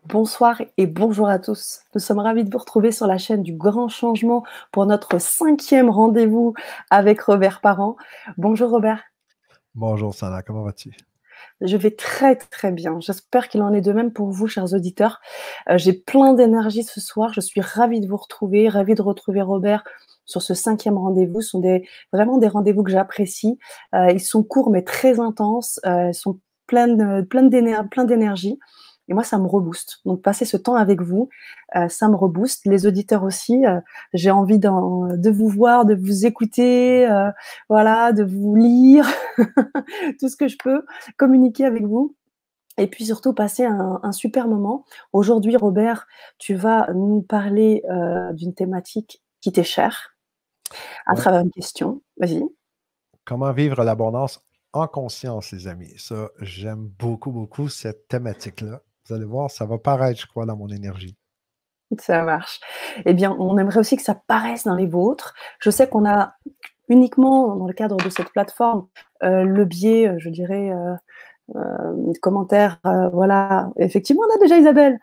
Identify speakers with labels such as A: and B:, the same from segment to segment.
A: Bonsoir et bonjour à tous. Nous sommes ravis de vous retrouver sur la chaîne du Grand Changement pour notre 5e rendez-vous avec Robert Parent. Bonjour Robert.
B: Bonjour Sana, comment vas-tu?
A: Je vais très, très bien. J'espère qu'il en est de même pour vous, chers auditeurs. J'ai plein d'énergie ce soir. Je suis ravie de vous retrouver, ravie de retrouver Robert sur ce 5e rendez-vous. Ce sont vraiment des rendez-vous que j'apprécie. Ils sont courts mais très intenses. Ils sont plein d'énergie. Et moi, ça me rebooste. Donc, passer ce temps avec vous, ça me rebooste. Les auditeurs aussi, j'ai envie de vous voir, de vous écouter, voilà, de vous lire, tout ce que je peux, communiquer avec vous. Et puis surtout passer un super moment. Aujourd'hui, Robert, tu vas nous parler d'une thématique qui t'est chère à
B: Ouais.
A: travers une question. Vas-y.
B: Comment vivre l'abondance en conscience, les amis? Ça, j'aime beaucoup, beaucoup cette thématique-là. Vous allez voir, ça va paraître, je crois, dans mon énergie.
A: Ça marche. Eh bien, on aimerait aussi que ça paraisse dans les vôtres. Je sais qu'on a uniquement, dans le cadre de cette plateforme, le biais, je dirais, commentaires, voilà. Effectivement, on a déjà Isabelle.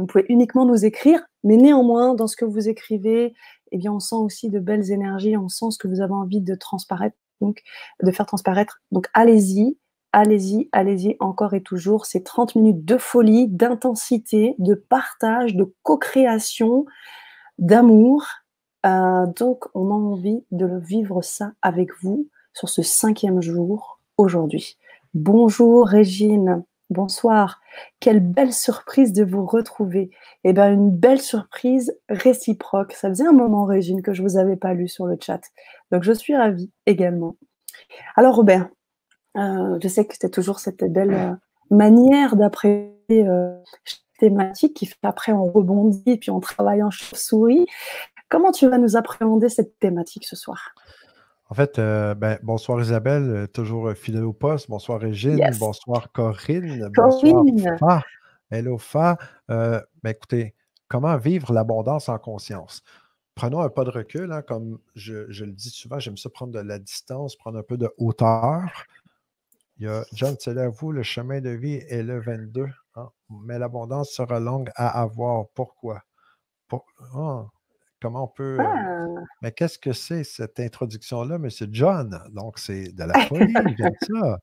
A: Vous pouvez uniquement nous écrire, mais néanmoins, dans ce que vous écrivez, eh bien, on sent aussi de belles énergies, on sent ce que vous avez envie de transparaître, donc de faire transparaître. Donc, allez-y, allez-y, allez-y, encore et toujours. C'est 30 minutes de folie, d'intensité, de partage, de co-création, d'amour. Donc, on a envie de le vivre ça avec vous sur ce 5e jour aujourd'hui. Bonjour Régine, bonsoir. Quelle belle surprise de vous retrouver. Eh bien, une belle surprise réciproque. Ça faisait un moment, Régine, que je ne vous avais pas lu sur le chat. Donc, je suis ravie également. Alors, Robert, je sais que c'était toujours cette belle manière d'appréhender chaque thématique qui fait après on rebondit et puis on travaille en chauve-souris. Comment tu vas nous appréhender cette thématique ce soir?
B: En fait, bonsoir Isabelle, toujours fidèle au poste. Bonsoir Régine,
A: Yes.
B: bonsoir Corinne, bonsoir
A: Corinne.
B: Fa. Hello Fa. Écoutez, comment vivre l'abondance en conscience? Prenons un pas de recul, hein, comme je le dis souvent, j'aime ça prendre de la distance, prendre un peu de hauteur. Il y a John Seller, vous, le chemin de vie est le 22, hein, mais l'abondance sera longue à avoir. Pourquoi? Pour- ah, comment on peut.
A: Ah.
B: Mais qu'est-ce que c'est cette introduction-là, Monsieur John? Donc, c'est de la folie, j'aime ça.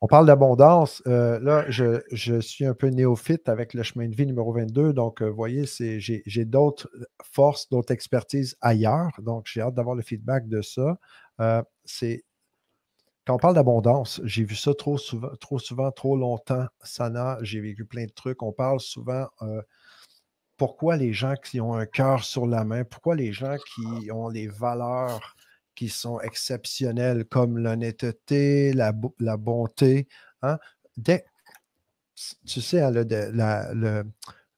B: On parle d'abondance. Là, je suis un peu néophyte avec le chemin de vie numéro 22. Donc, vous voyez, j'ai d'autres forces, d'autres expertises ailleurs. Donc, j'ai hâte d'avoir le feedback de ça. C'est Quand on parle d'abondance, j'ai vu ça trop souvent, trop longtemps. Sana, j'ai vécu plein de trucs. On parle souvent pourquoi les gens qui ont un cœur sur la main, pourquoi les gens qui ont les valeurs qui sont exceptionnelles, comme l'honnêteté, la bonté, hein? Dès, Tu sais, hein,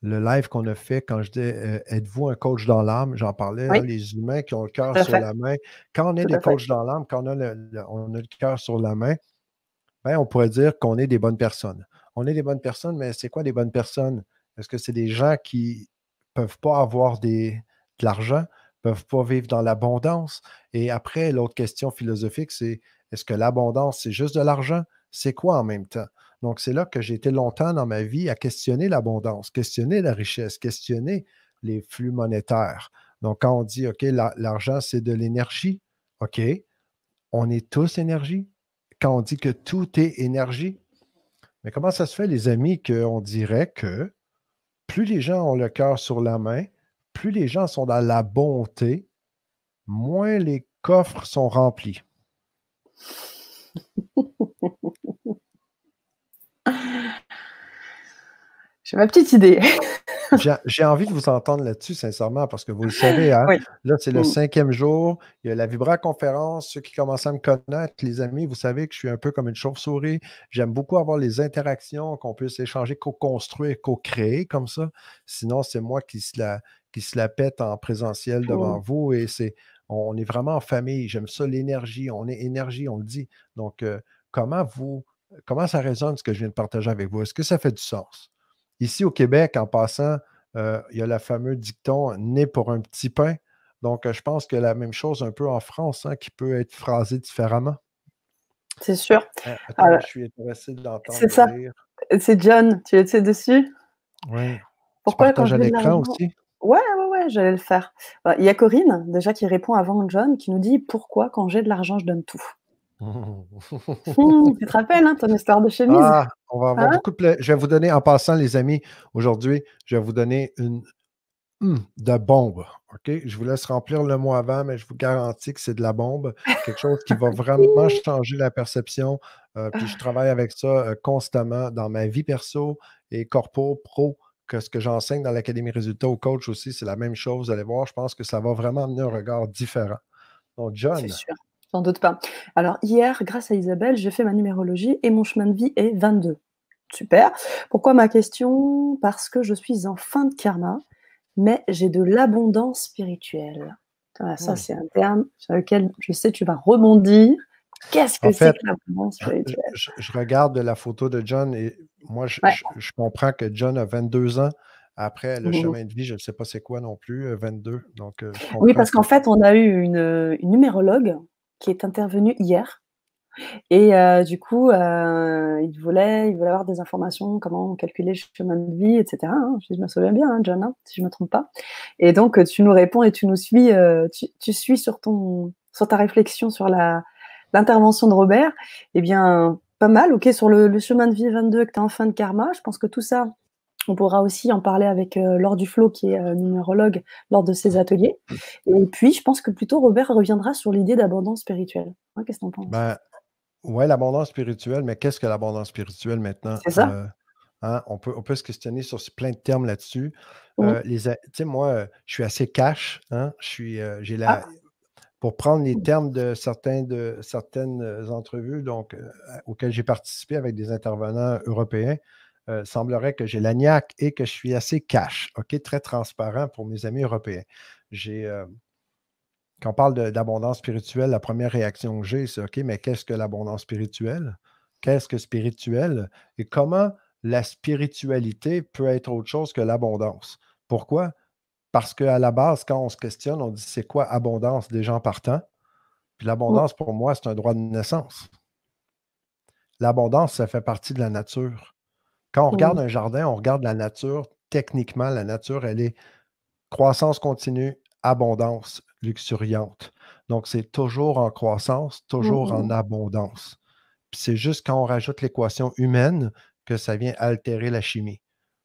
B: le live qu'on a fait quand je dis êtes-vous un coach dans l'âme? J'en parlais, hein,
A: Oui,
B: les humains qui ont le cœur
A: tout à
B: sur
A: fait,
B: la main. Quand on est
A: tout
B: des
A: à fait.
B: coachs dans l'âme, quand on a le cœur sur la main, ben, on pourrait dire qu'on est des bonnes personnes. On est des bonnes personnes, mais c'est quoi des bonnes personnes? Est-ce que c'est des gens qui ne peuvent pas avoir de l'argent, ne peuvent pas vivre dans l'abondance? Et après, l'autre question philosophique, c'est est-ce que l'abondance, c'est juste de l'argent? C'est quoi en même temps? Donc, c'est là que j'ai été longtemps dans ma vie à questionner l'abondance, questionner la richesse, questionner les flux monétaires. Donc, quand on dit, OK, l'argent, c'est de l'énergie, OK, on est tous énergie. Quand on dit que tout est énergie, mais comment ça se fait, les amis, qu'on dirait que plus les gens ont le cœur sur la main, plus les gens sont dans la bonté, moins les coffres sont remplis.
A: J'ai ma petite idée.
B: J'ai envie de vous entendre là-dessus, sincèrement, parce que vous le savez, hein,
A: Oui.
B: là, c'est le
A: Mm.
B: 5e jour. Il y a la Vibra-conférence. Ceux qui commencent à me connaître, les amis, vous savez que je suis un peu comme une chauve-souris. J'aime beaucoup avoir les interactions, qu'on puisse échanger, co-construire, co-créer comme ça. Sinon, c'est moi qui se la pète en présentiel devant
A: Mm.
B: vous et on est vraiment en famille. J'aime ça, l'énergie. On est énergie, on le dit. Donc, comment ça résonne ce que je viens de partager avec vous? Est-ce que ça fait du sens? Ici au Québec, en passant, il y a le fameux dicton né pour un petit pain. Donc, je pense que la même chose un peu en France, hein, qui peut être phrasé différemment.
A: C'est sûr.
B: Attends,
A: Euh,
B: je suis intéressé
A: c'est
B: d'entendre, de
A: ça.
B: lire.
A: C'est John, tu étais dessus?
B: Oui. Tu
A: Pourquoi quand
B: partages
A: je
B: à
A: veux de
B: l'écran
A: l'argent
B: aussi?
A: ouais, ouais, ouais, j'allais le faire. Il y a Corinne, déjà qui répond avant John, qui nous dit: «Pourquoi quand j'ai de l'argent, je donne tout?» Tu te rappelles, hein, ton histoire de chemise?
B: Ah, on va avoir
A: Hein?
B: beaucoup de je vais vous donner, en passant, les amis, aujourd'hui, je vais vous donner une de bombe. OK? Je vous laisse remplir le mot avant, mais je vous garantis que c'est de la bombe. Quelque chose qui va vraiment changer la perception. Puis je travaille avec ça constamment dans ma vie perso et corpo, pro, que ce que j'enseigne dans l'Académie Résultats au coach aussi, c'est la même chose. Vous allez voir, je pense que ça va vraiment amener un regard différent. Donc,
A: C'est
B: John,
A: sûr, j'en doute pas. Alors hier, grâce à Isabelle, j'ai fait ma numérologie et mon chemin de vie est 22. Super. Pourquoi ma question? Parce que je suis en fin de karma, mais j'ai de l'abondance spirituelle. Voilà, ça,
B: hmm,
A: c'est un terme sur lequel je sais tu vas rebondir. Qu'est-ce
B: en
A: que c'est
B: fait,
A: que l'abondance spirituelle?
B: je regarde la photo de John et moi,
A: Ouais.
B: je comprends que John a 22 ans. Après, le
A: Mmh.
B: chemin de vie, je ne sais pas c'est quoi non plus, 22. Donc, je
A: Oui,
B: comprends
A: parce qu'en
B: que.
A: fait, on a eu une numérologue qui est intervenue hier et du coup, il voulait avoir des informations, comment calculer le chemin de vie et cetera, hein. Je me souviens bien, hein, John, hein, si je me trompe pas et donc tu nous réponds et tu nous suis, tu suis sur ta réflexion sur l'intervention de Robert. Eh bien, pas mal, OK, sur le chemin de vie 22 que tu es en fin de karma. Je pense que tout ça, on pourra aussi en parler avec, Laure Duflo qui est, numérologue lors de ses ateliers et puis je pense que plutôt Robert reviendra sur l'idée d'abondance spirituelle. Hein, qu'est-ce que tu en penses?
B: Ben, ouais, l'abondance spirituelle, mais qu'est-ce que l'abondance spirituelle maintenant?
A: C'est ça?
B: Hein, on peut se questionner sur plein de termes là-dessus.
A: Mmh.
B: Tu sais, moi, je suis assez cash. Hein, j'ai
A: Ah.
B: pour prendre les
A: Mmh.
B: termes de certaines entrevues auxquelles j'ai participé avec des intervenants européens, semblerait que j'ai la niaque et que je suis assez cash, OK, très transparent pour mes amis européens. J'ai, quand on parle d'abondance spirituelle, la première réaction que j'ai, c'est OK, mais qu'est-ce que l'abondance spirituelle? Qu'est-ce que spirituel? Et comment la spiritualité peut être autre chose que l'abondance? Pourquoi? Parce qu'à la base, quand on se questionne, on dit c'est quoi abondance des gens partant? Puis
A: Mmh.
B: l'abondance, pour moi, c'est un droit de naissance. L'abondance, ça fait partie de la nature. Quand on regarde
A: Mmh.
B: un jardin, on regarde la nature. Techniquement, la nature, elle est croissance continue, abondance luxuriante. Donc, c'est toujours en croissance,
A: Mmh
B: toujours en
A: mh.
B: abondance. Puis c'est juste quand on rajoute l'équation humaine que ça vient altérer la chimie.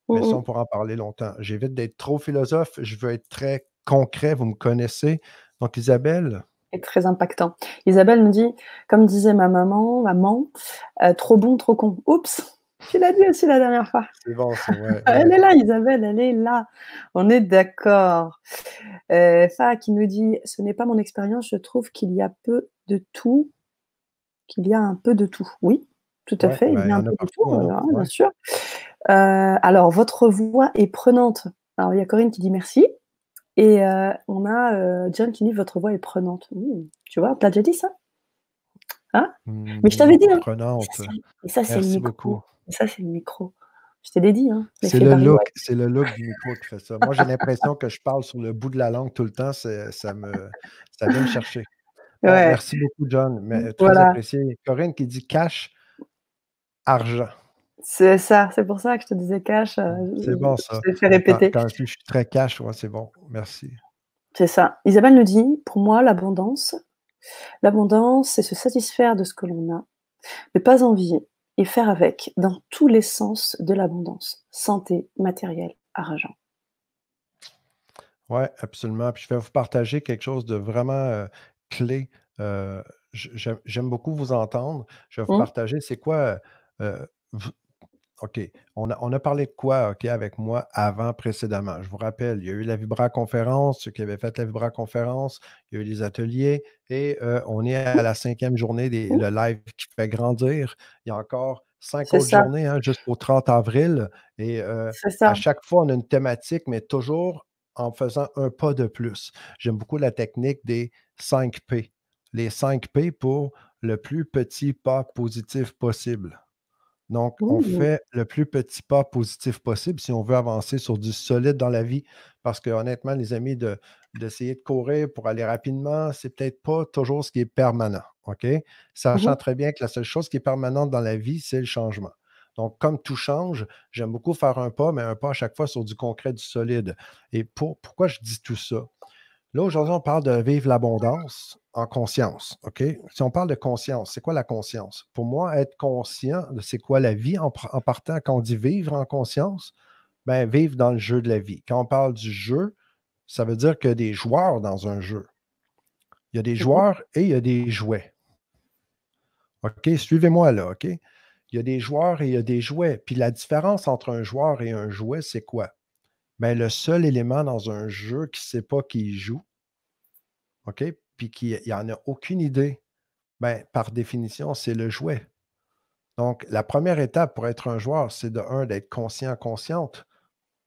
A: Mmh
B: Mais ça, on
A: mh.
B: pourra en parler longtemps. J'évite d'être trop philosophe, je veux être très concret, vous me connaissez. Donc, Isabelle,
A: Et très impactant. Isabelle nous dit: «Comme disait maman, trop bon, trop con». Oups! Tu l'as dit aussi la dernière fois.
B: c'est bon ça, ouais,
A: Elle
B: ouais.
A: est là Isabelle, elle est là. On est d'accord. Fa qui nous dit: «Ce n'est pas mon expérience, je trouve qu'il y a peu de tout, qu'il y a un peu de tout». Oui, tout à
B: Ouais,
A: fait, il
B: ben,
A: y
B: il y
A: a un
B: en a
A: peu de tout,
B: partout, hein.
A: ouais, bien
B: Ouais.
A: sûr. Alors votre voix est prenante. Alors il y a Corinne qui dit: «Merci». Et on a, John qui dit: «Votre voix est prenante». Tu vois? On te l'a déjà dit ça? Hein? Mais je t'avais
B: Mmh,
A: dit, hein. Ça
B: prenante.
A: c'est et ça c'est le
B: Merci beaucoup.
A: micro, et ça c'est le micro. Je te l'ai dit, hein, l'effet
B: C'est
A: barouette.
B: le look du micro qui fait ça. Moi, j'ai l'impression que je parle sur le bout de la langue tout le temps, ça vient me chercher. Bon,
A: Ouais,
B: merci beaucoup, John, mais très
A: voilà,
B: apprécié. Corinne qui dit cash, argent.
A: c'est ça, c'est pour ça que je te disais cash,
B: C'est bon
A: je
B: ça.
A: te l'ai fait
B: Quand
A: répéter.
B: quand je suis très cash, ouais, c'est bon. Merci.
A: C'est ça. Isabelle nous dit: «Pour moi, l'abondance, c'est se satisfaire de ce que l'on a, ne pas envier et faire avec dans tous les sens de l'abondance, santé, matériel, argent».
B: Ouais, absolument. Puis je vais vous partager quelque chose de vraiment, clé. J'aime beaucoup vous entendre. Je vais vous
A: Mmh.
B: partager c'est quoi, v OK. On a parlé de quoi, OK, avec moi avant, précédemment? Je vous rappelle, il y a eu la Vibra-conférence, ceux qui avaient fait la Vibra-conférence, il y a eu les ateliers et on est à la 5e journée
A: Mmh.
B: le live qui fait grandir. Il y a encore 5
A: C'est
B: autres
A: ça,
B: journées, hein, jusqu'au 30 avril et
A: c'est
B: à
A: ça.
B: chaque fois, on a une thématique, mais toujours en faisant un pas de plus. J'aime beaucoup la technique des 5 P. Les 5 P pour le plus petit pas positif possible. Donc, on
A: Mmh.
B: fait le plus petit pas positif possible si on veut avancer sur du solide dans la vie. Parce que honnêtement, les amis, d'essayer de courir pour aller rapidement, c'est peut-être pas toujours ce qui est permanent. OK?
A: Mmh
B: Sachant
A: mh.
B: très bien que la seule chose qui est permanente dans la vie, c'est le changement. Donc, comme tout change, j'aime beaucoup faire un pas, mais un pas à chaque fois sur du concret, du solide. Et pourquoi je dis tout ça? Là, aujourd'hui, on parle de vivre l'abondance en conscience. OK? Si on parle de conscience, c'est quoi la conscience? Pour moi, être conscient de c'est quoi la vie en partant, quand on dit vivre en conscience, ben, vivre dans le jeu de la vie. Quand on parle du jeu, ça veut dire qu'il y a des joueurs dans un jeu. Il y a des
A: Mhm.
B: joueurs et il y a des jouets. OK? Suivez-moi là, OK? Il y a des joueurs et il y a des jouets. Puis la différence entre un joueur et un jouet, c'est quoi? Ben, le seul élément dans un jeu qui ne sait pas qui joue, OK? Puis qui n'en a aucune idée, ben, par définition, c'est le jouet. Donc, la première étape pour être un joueur, c'est de un, d'être conscient, consciente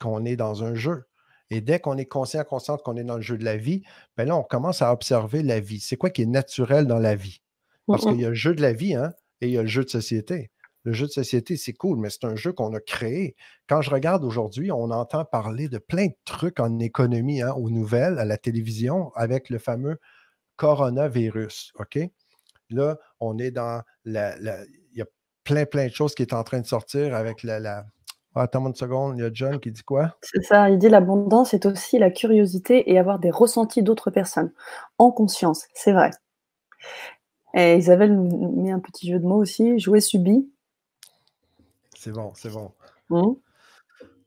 B: qu'on est dans un jeu. Et dès qu'on est conscient, consciente qu'on est dans le jeu de la vie, ben là, on commence à observer la vie. C'est quoi qui est naturel dans la vie? Parce qu'il y
A: Mhm.
B: a le jeu de la vie, hein, et il y a le jeu de société. Le jeu de société, c'est cool, mais c'est un jeu qu'on a créé. Quand je regarde aujourd'hui, on entend parler de plein de trucs en économie, hein, aux nouvelles, à la télévision, avec le fameux coronavirus. OK? Là, on est dans il y a plein de choses qui est en train de sortir avec Ah, attends une seconde, il y a John qui dit quoi?
A: C'est ça, il dit l'abondance est aussi la curiosité et avoir des ressentis d'autres personnes, en conscience, c'est vrai. Et Isabelle nous met un petit jeu de mots aussi, jouer subi.
B: C'est bon, c'est bon.
A: Mmh.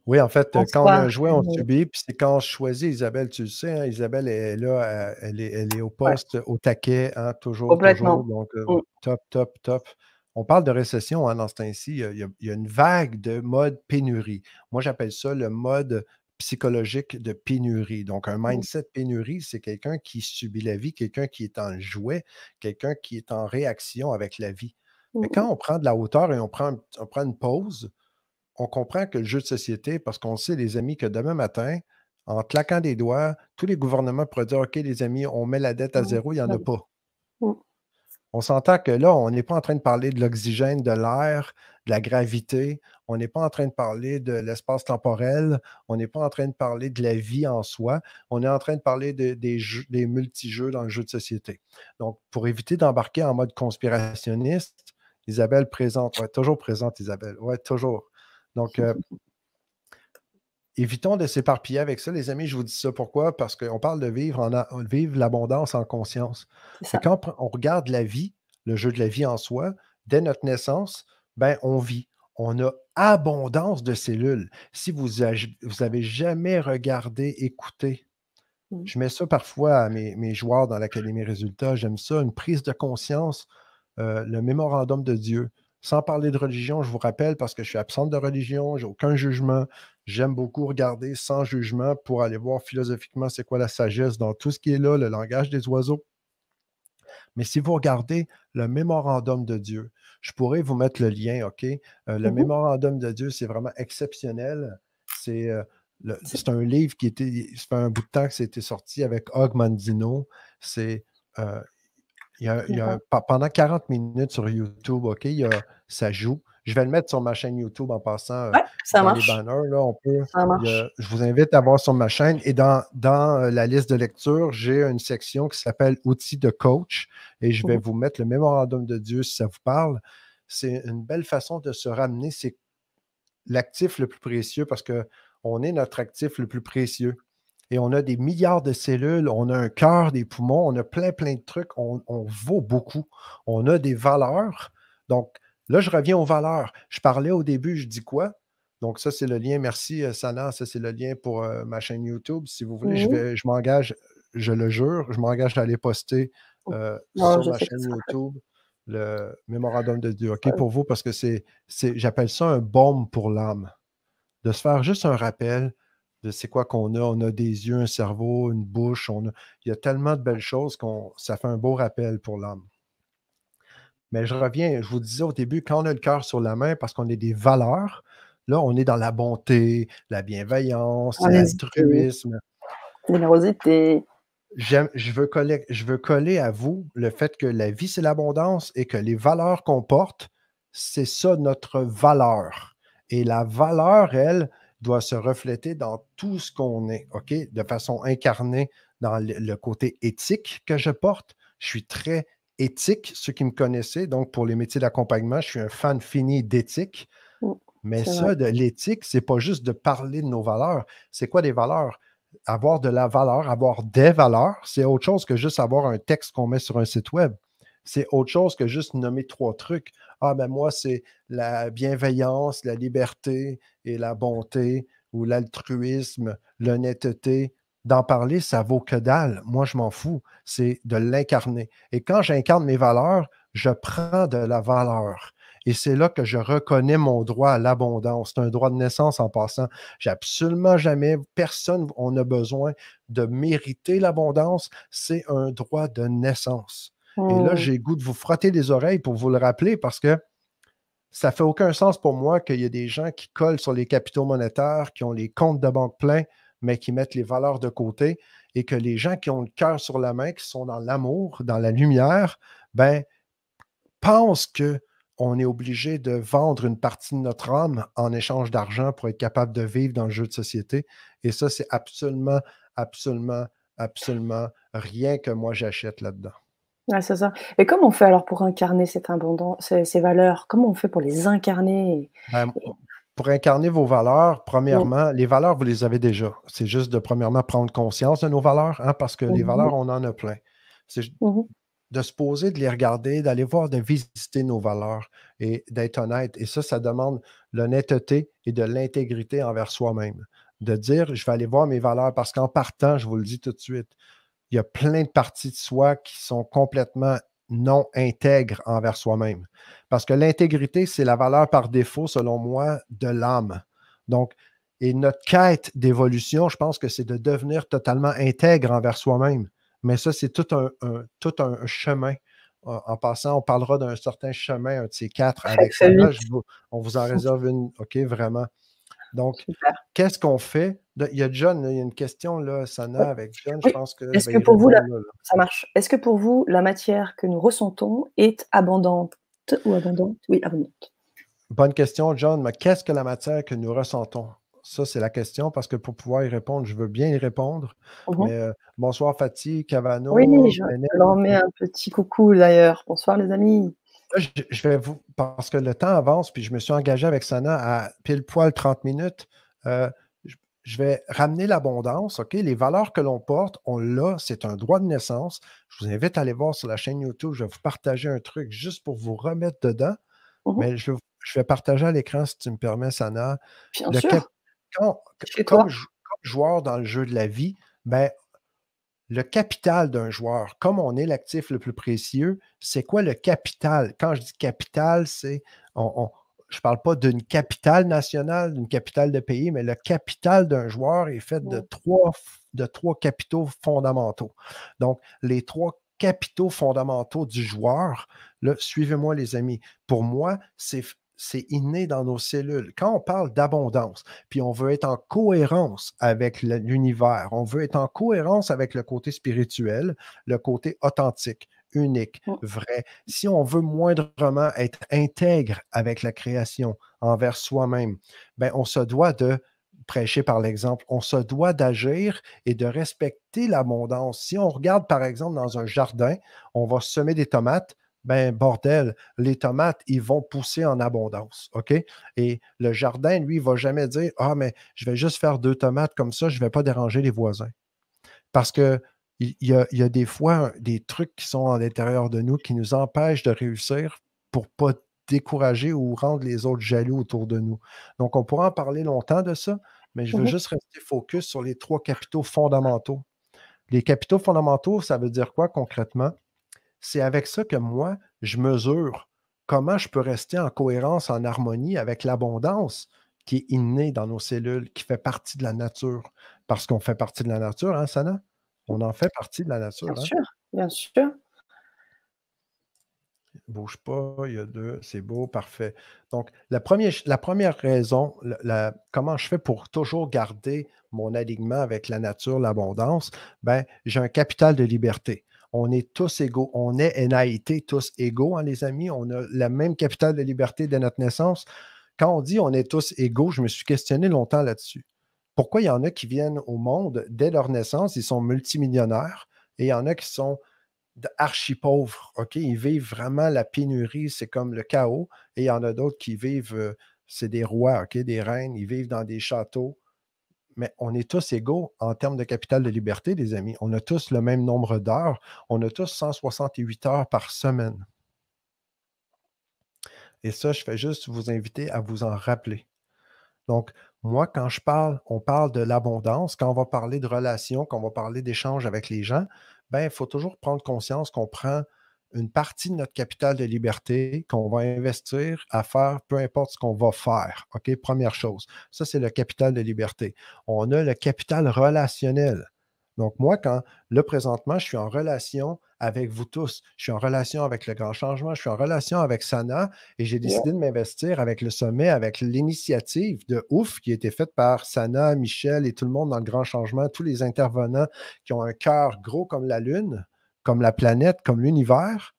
B: Oui, en fait,
A: En
B: quand on a
A: soi,
B: un jouet, on subit, puis c'est quand on choisit, Isabelle, tu le sais, hein, Isabelle est là, elle est au
A: ouais,
B: poste, au taquet, hein, toujours, toujours.
A: complètement.
B: Donc,
A: Mmh.
B: top, top, top. On parle de récession, hein, dans ce temps-ci. Il y a une vague de mode pénurie. Moi, j'appelle ça le mode psychologique de pénurie. Donc, un
A: Mmh.
B: mindset pénurie, c'est quelqu'un qui subit la vie, quelqu'un qui est en jouet, quelqu'un qui est en réaction avec la vie.
A: Mmh
B: Mais
A: mh.
B: quand on prend de la hauteur et on prend une pause, on comprend que le jeu de société, parce qu'on sait, les amis, que demain matin, en claquant des doigts, tous les gouvernements pourraient dire: OK, les amis, on met la dette à
A: Mmh.
B: zéro, il n'y en a
A: Mmh.
B: pas.
A: Mmh.
B: On s'entend que là, on n'est pas en train de parler de l'oxygène, de l'air, de la gravité. On n'est pas en train de parler de l'espace temporel. On n'est pas en train de parler de la vie en soi. On est en train de parler des multijeux dans le jeu de société. Donc, pour éviter d'embarquer en mode conspirationniste, Isabelle présente, ouais, toujours présente, Isabelle, ouais, toujours. Donc, évitons de s'éparpiller avec ça, les amis. Je vous dis ça pourquoi? Parce qu'on parle de vivre l'abondance en conscience.
A: C'est
B: Mais
A: ça.
B: quand on regarde la vie, le jeu de la vie en soi, dès notre naissance, ben, on vit. On a abondance de cellules. Si vous avez jamais regardé, écouté,
A: Mmh.
B: je mets ça parfois à mes joueurs dans l'Académie Résultats, j'aime ça, une prise de conscience, le mémorandum de Dieu. Sans parler de religion, je vous rappelle, parce que je suis absente de religion, j'ai aucun jugement. J'aime beaucoup regarder sans jugement pour aller voir philosophiquement c'est quoi la sagesse dans tout ce qui est là, le langage des oiseaux. Mais si vous regardez le mémorandum de Dieu, je pourrais vous mettre le lien, OK? Le
A: Mmh mh.
B: mémorandum de Dieu, c'est vraiment exceptionnel. C'est
A: C'est
B: c'est un livre qui était, ça fait un bout de temps que c'était sorti avec Og Mandino. C'est euh, il y a
A: d'accord.
B: pendant 40 minutes sur YouTube, OK, ça joue. Je vais le mettre sur ma chaîne YouTube en passant
A: Ouais, ça
B: dans les
A: marche,
B: banners. Là,
A: ça marche.
B: je vous invite à voir sur ma chaîne. Et dans la liste de lecture, j'ai une section qui s'appelle Outils de coach. Et je
A: Mmh
B: vais
A: mh.
B: vous mettre le mémorandum de Dieu si ça vous parle. C'est une belle façon de se ramener. C'est l'actif le plus précieux parce qu'on est notre actif le plus précieux. Et on a des milliards de cellules, on a un cœur, des poumons, on a plein de trucs, on vaut beaucoup. On a des valeurs. Donc, là, je reviens aux valeurs. Je parlais au début, je dis quoi? Donc, ça, c'est le lien. Merci, Sana. Ça, c'est le lien pour ma chaîne YouTube. Si vous voulez,
A: Mmh.
B: je m'engage, je le jure, je m'engage à aller poster
A: Non,
B: sur
A: je
B: ma
A: sais que ce
B: chaîne
A: sera fait.
B: YouTube le mémorandum de Dieu. OK,
A: Ouais.
B: pour vous, parce que j'appelle ça un baume pour l'âme. De se faire juste un rappel de c'est quoi qu'on a. On a des yeux, un cerveau, une bouche. Il y a tellement de belles choses ça fait un beau rappel pour l'âme. Mais je reviens, je vous disais au début, quand on a le cœur sur la main, parce qu'on a des valeurs, là, on est dans la bonté, la bienveillance,
A: Honnêteté,
B: l'altruisme.
A: générosité.
B: Je veux coller à vous le fait que la vie, c'est l'abondance et que les valeurs qu'on porte, c'est ça notre valeur. Et la valeur, elle, doit se refléter dans tout ce qu'on est, OK? De façon incarnée dans le côté éthique que je porte. Je suis très éthique, ceux qui me connaissaient. Donc, pour les métiers d'accompagnement, je suis un fan fini d'éthique.
A: Mmh.
B: Mais
A: C'est vrai.
B: ça, de l'éthique, c'est pas juste de parler de nos valeurs. C'est quoi des valeurs? Avoir de la valeur, avoir des valeurs, c'est autre chose que juste avoir un texte qu'on met sur un site web. C'est autre chose que juste nommer 3 trucs. Ah, ben moi, c'est la bienveillance, la liberté et la bonté ou l'altruisme, l'honnêteté. D'en parler, ça vaut que dalle. Moi, je m'en fous. C'est de l'incarner. Et quand j'incarne mes valeurs, je prends de la valeur. Et c'est là que je reconnais mon droit à l'abondance. C'est un droit de naissance en passant. J'ai absolument jamais, personne, on a besoin de mériter l'abondance. C'est un droit de naissance. Et là,
A: Mmh.
B: j'ai le goût de vous frotter les oreilles pour vous le rappeler parce que ça fait aucun sens pour moi qu'il y ait des gens qui collent sur les capitaux monétaires, qui ont les comptes de banque pleins, mais qui mettent les valeurs de côté et que les gens qui ont le cœur sur la main, qui sont dans l'amour, dans la lumière, ben, pensent qu'on est obligé de vendre une partie de notre âme en échange d'argent pour être capable de vivre dans le jeu de société. Et ça, c'est absolument, absolument, absolument rien que moi j'achète là-dedans.
A: Ouais, c'est ça. Et comment on fait alors pour incarner cette abondance, ces valeurs? Comment on fait pour les incarner
B: Ben,
A: et
B: pour incarner vos valeurs,
A: mmh.
B: premièrement, les valeurs, vous les avez déjà. C'est juste de, premièrement, prendre conscience de nos valeurs, hein, parce que les
A: Mmh mh.
B: valeurs, on en a plein. C'est
A: Mmh.
B: de se poser, de les regarder, d'aller voir, de visiter nos valeurs et d'être honnête. Et ça demande l'honnêteté et de l'intégrité envers soi-même. De dire, je vais aller voir mes valeurs parce qu'en partant, je vous le dis tout de suite, il y a plein de parties de soi qui sont complètement non intègres envers soi-même. Parce que l'intégrité, c'est la valeur par défaut, selon moi, de l'âme. Donc, et notre quête d'évolution, je pense que c'est de devenir totalement intègre envers soi-même. Mais ça, c'est tout un chemin. En passant, on parlera d'un certain chemin, un de ces quatre, avec
A: Fais
B: Sana.
A: vite.
B: On vous en réserve une, OK, vraiment. Donc,
A: Super.
B: qu'est-ce qu'on fait? Il y a John, là, il y a une question, là,
A: Oui,
B: Sana, avec John. Je
A: oui.
B: pense que je
A: Est-ce
B: vais
A: que
B: y
A: pour vous la
B: répondre là.
A: ça marche. Est-ce que pour vous, la matière que nous ressentons est abondante ou abondante? Oui, abondante.
B: Bonne question, John, mais qu'est-ce que la matière que nous ressentons? Ça, c'est la question, parce que pour pouvoir y répondre, je veux bien y répondre.
A: Mmh mh.
B: Mais bonsoir Fatih,
A: Oui,
B: Cavano,
A: je
B: Bennett.
A: leur mets un petit coucou d'ailleurs. Bonsoir les amis.
B: Là, je vais vous, parce que le temps avance, puis je me suis engagé avec Sana à pile poil 30 minutes. euh, je, je vais ramener l'abondance, OK? Les valeurs que l'on porte, on l'a, c'est un droit de naissance. Je vous invite à aller voir sur la chaîne YouTube. Je vais vous partager un truc juste pour vous remettre dedans.
A: Mmh mh.
B: Mais je vais partager à l'écran, si tu me permets, Sana.
A: Bien
B: Le cap-
A: sûr,
B: quand-
A: chez
B: comme,
A: toi.
B: comme joueur dans le jeu de la vie, ben, le capital d'un joueur, comme on est l'actif le plus précieux, c'est quoi le capital? Quand je dis capital, c'est je ne parle pas d'une capitale nationale, d'une capitale de pays, mais le capital d'un joueur est fait
A: Mmh.
B: de trois capitaux fondamentaux. Donc, les 3 capitaux fondamentaux du joueur, là, suivez-moi les amis, pour moi, c'est inné dans nos cellules. Quand on parle d'abondance, puis on veut être en cohérence avec l'univers, on veut être en cohérence avec le côté spirituel, le côté authentique, unique,
A: Mmh.
B: vrai. Si on veut moindrement être intègre avec la création envers soi-même, ben on se doit de prêcher par l'exemple, on se doit d'agir et de respecter l'abondance. Si on regarde par exemple dans un jardin, on va semer des tomates, ben bordel, les tomates, ils vont pousser en abondance, OK? Et le jardin, lui, il ne va jamais dire, ah, mais je vais juste faire 2 tomates comme ça, je ne vais pas déranger les voisins. Parce que il y a des fois des trucs qui sont à l'intérieur de nous qui nous empêchent de réussir pour ne pas décourager ou rendre les autres jaloux autour de nous. Donc, on pourra en parler longtemps de ça, mais je veux
A: Mmh mh.
B: juste rester focus sur les 3 capitaux fondamentaux. Les capitaux fondamentaux, ça veut dire quoi concrètement? C'est avec ça que moi, je mesure comment je peux rester en cohérence, en harmonie avec l'abondance qui est innée dans nos cellules, qui fait partie de la nature. Parce qu'on fait partie de la nature, hein, Sana? On en fait partie de la
A: Bien
B: nature, hein?
A: sûr, bien sûr.
B: Bouge pas, il y a deux, c'est beau, parfait. Donc, la première raison, comment je fais pour toujours garder mon alignement avec la nature, l'abondance, ben, j'ai un capital de liberté. On est tous égaux. On est et a été tous égaux, hein, les amis. On a le même capital de liberté dès notre naissance. Quand on dit on est tous égaux, je me suis questionné longtemps là-dessus. Pourquoi il y en a qui viennent au monde dès leur naissance, ils sont multimillionnaires, et il y en a qui sont archi pauvres, OK? Ils vivent vraiment la pénurie, c'est comme le chaos. Et il y en a d'autres qui vivent c'est des rois, OK, des reines, ils vivent dans des châteaux, mais on est tous égaux en termes de capital de liberté, les amis. On a tous le même nombre d'heures. On a tous 168 heures par semaine. Et ça, je fais juste vous inviter à vous en rappeler. Donc, moi, quand je parle, on parle de l'abondance. Quand on va parler de relations, quand on va parler d'échanges avec les gens, ben, il faut toujours prendre conscience qu'on prend une partie de notre capital de liberté qu'on va investir à faire peu importe ce qu'on va faire. OK? Première chose. Ça, c'est le capital de liberté. On a le capital relationnel. Donc, moi, là, présentement, je suis en relation avec vous tous. Je suis en relation avec le grand changement. Je suis en relation avec Sana et j'ai
A: Yeah.
B: décidé de m'investir avec le sommet, avec l'initiative de ouf qui a été faite par Sana, Michel et tout le monde dans le grand changement, tous les intervenants qui ont un cœur gros comme la Lune, comme la planète, comme l'univers,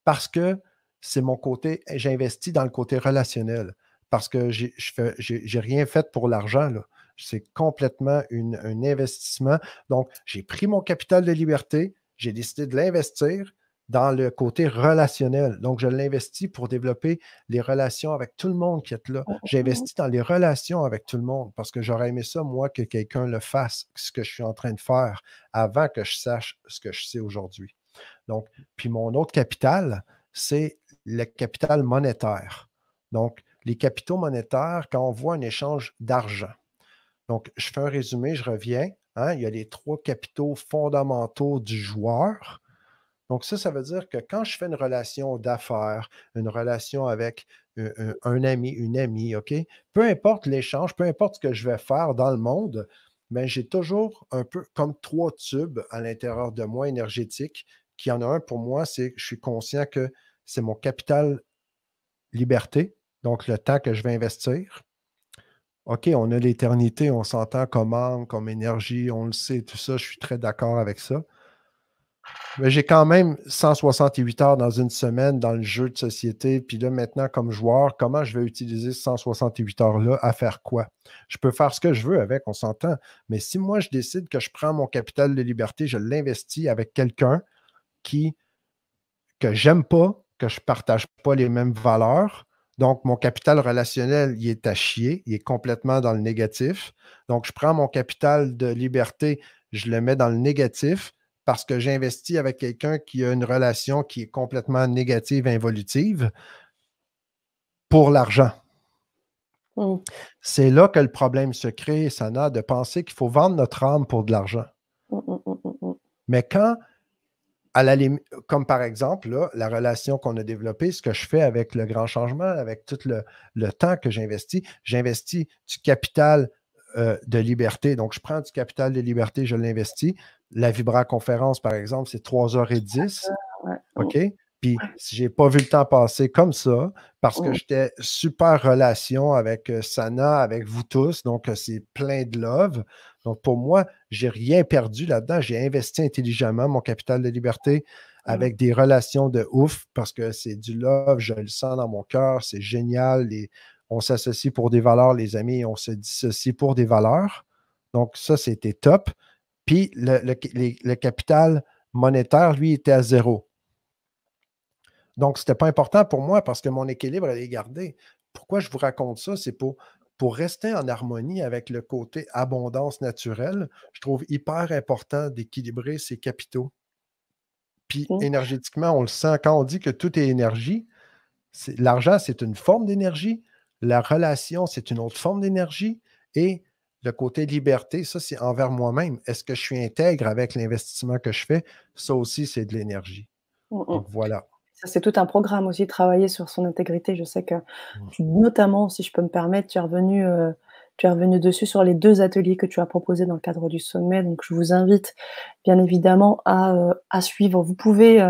B: parce que c'est mon côté, j'investis dans le côté relationnel, parce que j'ai rien fait pour l'argent, là. C'est complètement un investissement. Donc, j'ai pris mon capital de liberté, j'ai décidé de l'investir dans le côté relationnel. Donc, je l'investis pour développer les relations avec tout le monde qui est là. J'investis dans les relations avec tout le monde parce que j'aurais aimé ça, moi, que quelqu'un le fasse, ce que je suis en train de faire, avant que je sache ce que je sais aujourd'hui. Donc, puis mon autre capital, c'est le capital monétaire. Donc, les capitaux monétaires, quand on voit un échange d'argent. Donc, je fais un résumé, je reviens. Hein, il y a les 3 capitaux fondamentaux du joueur. Donc, ça veut dire que quand je fais une relation d'affaires, une relation avec un ami, une amie, OK? Peu importe l'échange, peu importe ce que je vais faire dans le monde, mais j'ai toujours un peu comme 3 tubes à l'intérieur de moi énergétiques, qui en a un pour moi, c'est que je suis conscient que c'est mon capital liberté, donc le temps que je vais investir. OK, on a l'éternité, on s'entend comme âme, comme énergie, on le sait, tout ça, je suis très d'accord avec ça. Mais j'ai quand même 168 heures dans une semaine dans le jeu de société. Puis là, maintenant, comme joueur, comment je vais utiliser ces 168 heures-là à faire quoi? Je peux faire ce que je veux avec, on s'entend. Mais si moi, je décide que je prends mon capital de liberté, je l'investis avec quelqu'un que j'aime pas, que je ne partage pas les mêmes valeurs. Donc, mon capital relationnel, il est à chier, il est complètement dans le négatif. Donc, je prends mon capital de liberté, je le mets dans le négatif parce que j'investis avec quelqu'un qui a une relation qui est complètement négative, involutive, pour l'argent.
A: Mm.
B: C'est là que le problème se crée, Sana, de penser qu'il faut vendre notre âme pour de l'argent. Mais quand à la comme par exemple, là, la relation qu'on a développée, ce que je fais avec le grand changement, avec tout le temps que j'investis du capital de liberté. Donc, je prends du capital de liberté, je l'investis. La Vibra-conférence, par exemple, c'est 3h10.
A: Ouais.
B: OK? Puis, si je n'ai pas vu le temps passer comme ça, parce que j'étais super relation avec Sana, avec vous tous, donc c'est plein de love. Donc, pour moi, je n'ai rien perdu là-dedans. J'ai investi intelligemment mon capital de liberté avec des relations de ouf parce que c'est du love, je le sens dans mon cœur, c'est génial. On s'associe pour des valeurs, les amis, on se dissocie pour des valeurs. Donc, ça, c'était top. Puis, le capital monétaire, lui, était à 0. Donc, ce n'était pas important pour moi parce que mon équilibre allait garder. Pourquoi je vous raconte ça? C'est pour rester en harmonie avec le côté abondance naturelle. Je trouve hyper important d'équilibrer ses capitaux. Puis énergétiquement, on le sent. Quand on dit que tout est énergie, l'argent, c'est une forme d'énergie. La relation, c'est une autre forme d'énergie. Et le côté liberté, ça, c'est envers moi-même. Est-ce que je suis intègre avec l'investissement que je fais? Ça aussi, c'est de l'énergie. Donc, voilà.
A: Ça, c'est tout un programme aussi, travailler sur son intégrité. Je sais que notamment, si je peux me permettre, tu es revenu dessus sur les 2 ateliers que tu as proposés dans le cadre du sommet. Donc je vous invite bien évidemment à suivre. Vous pouvez,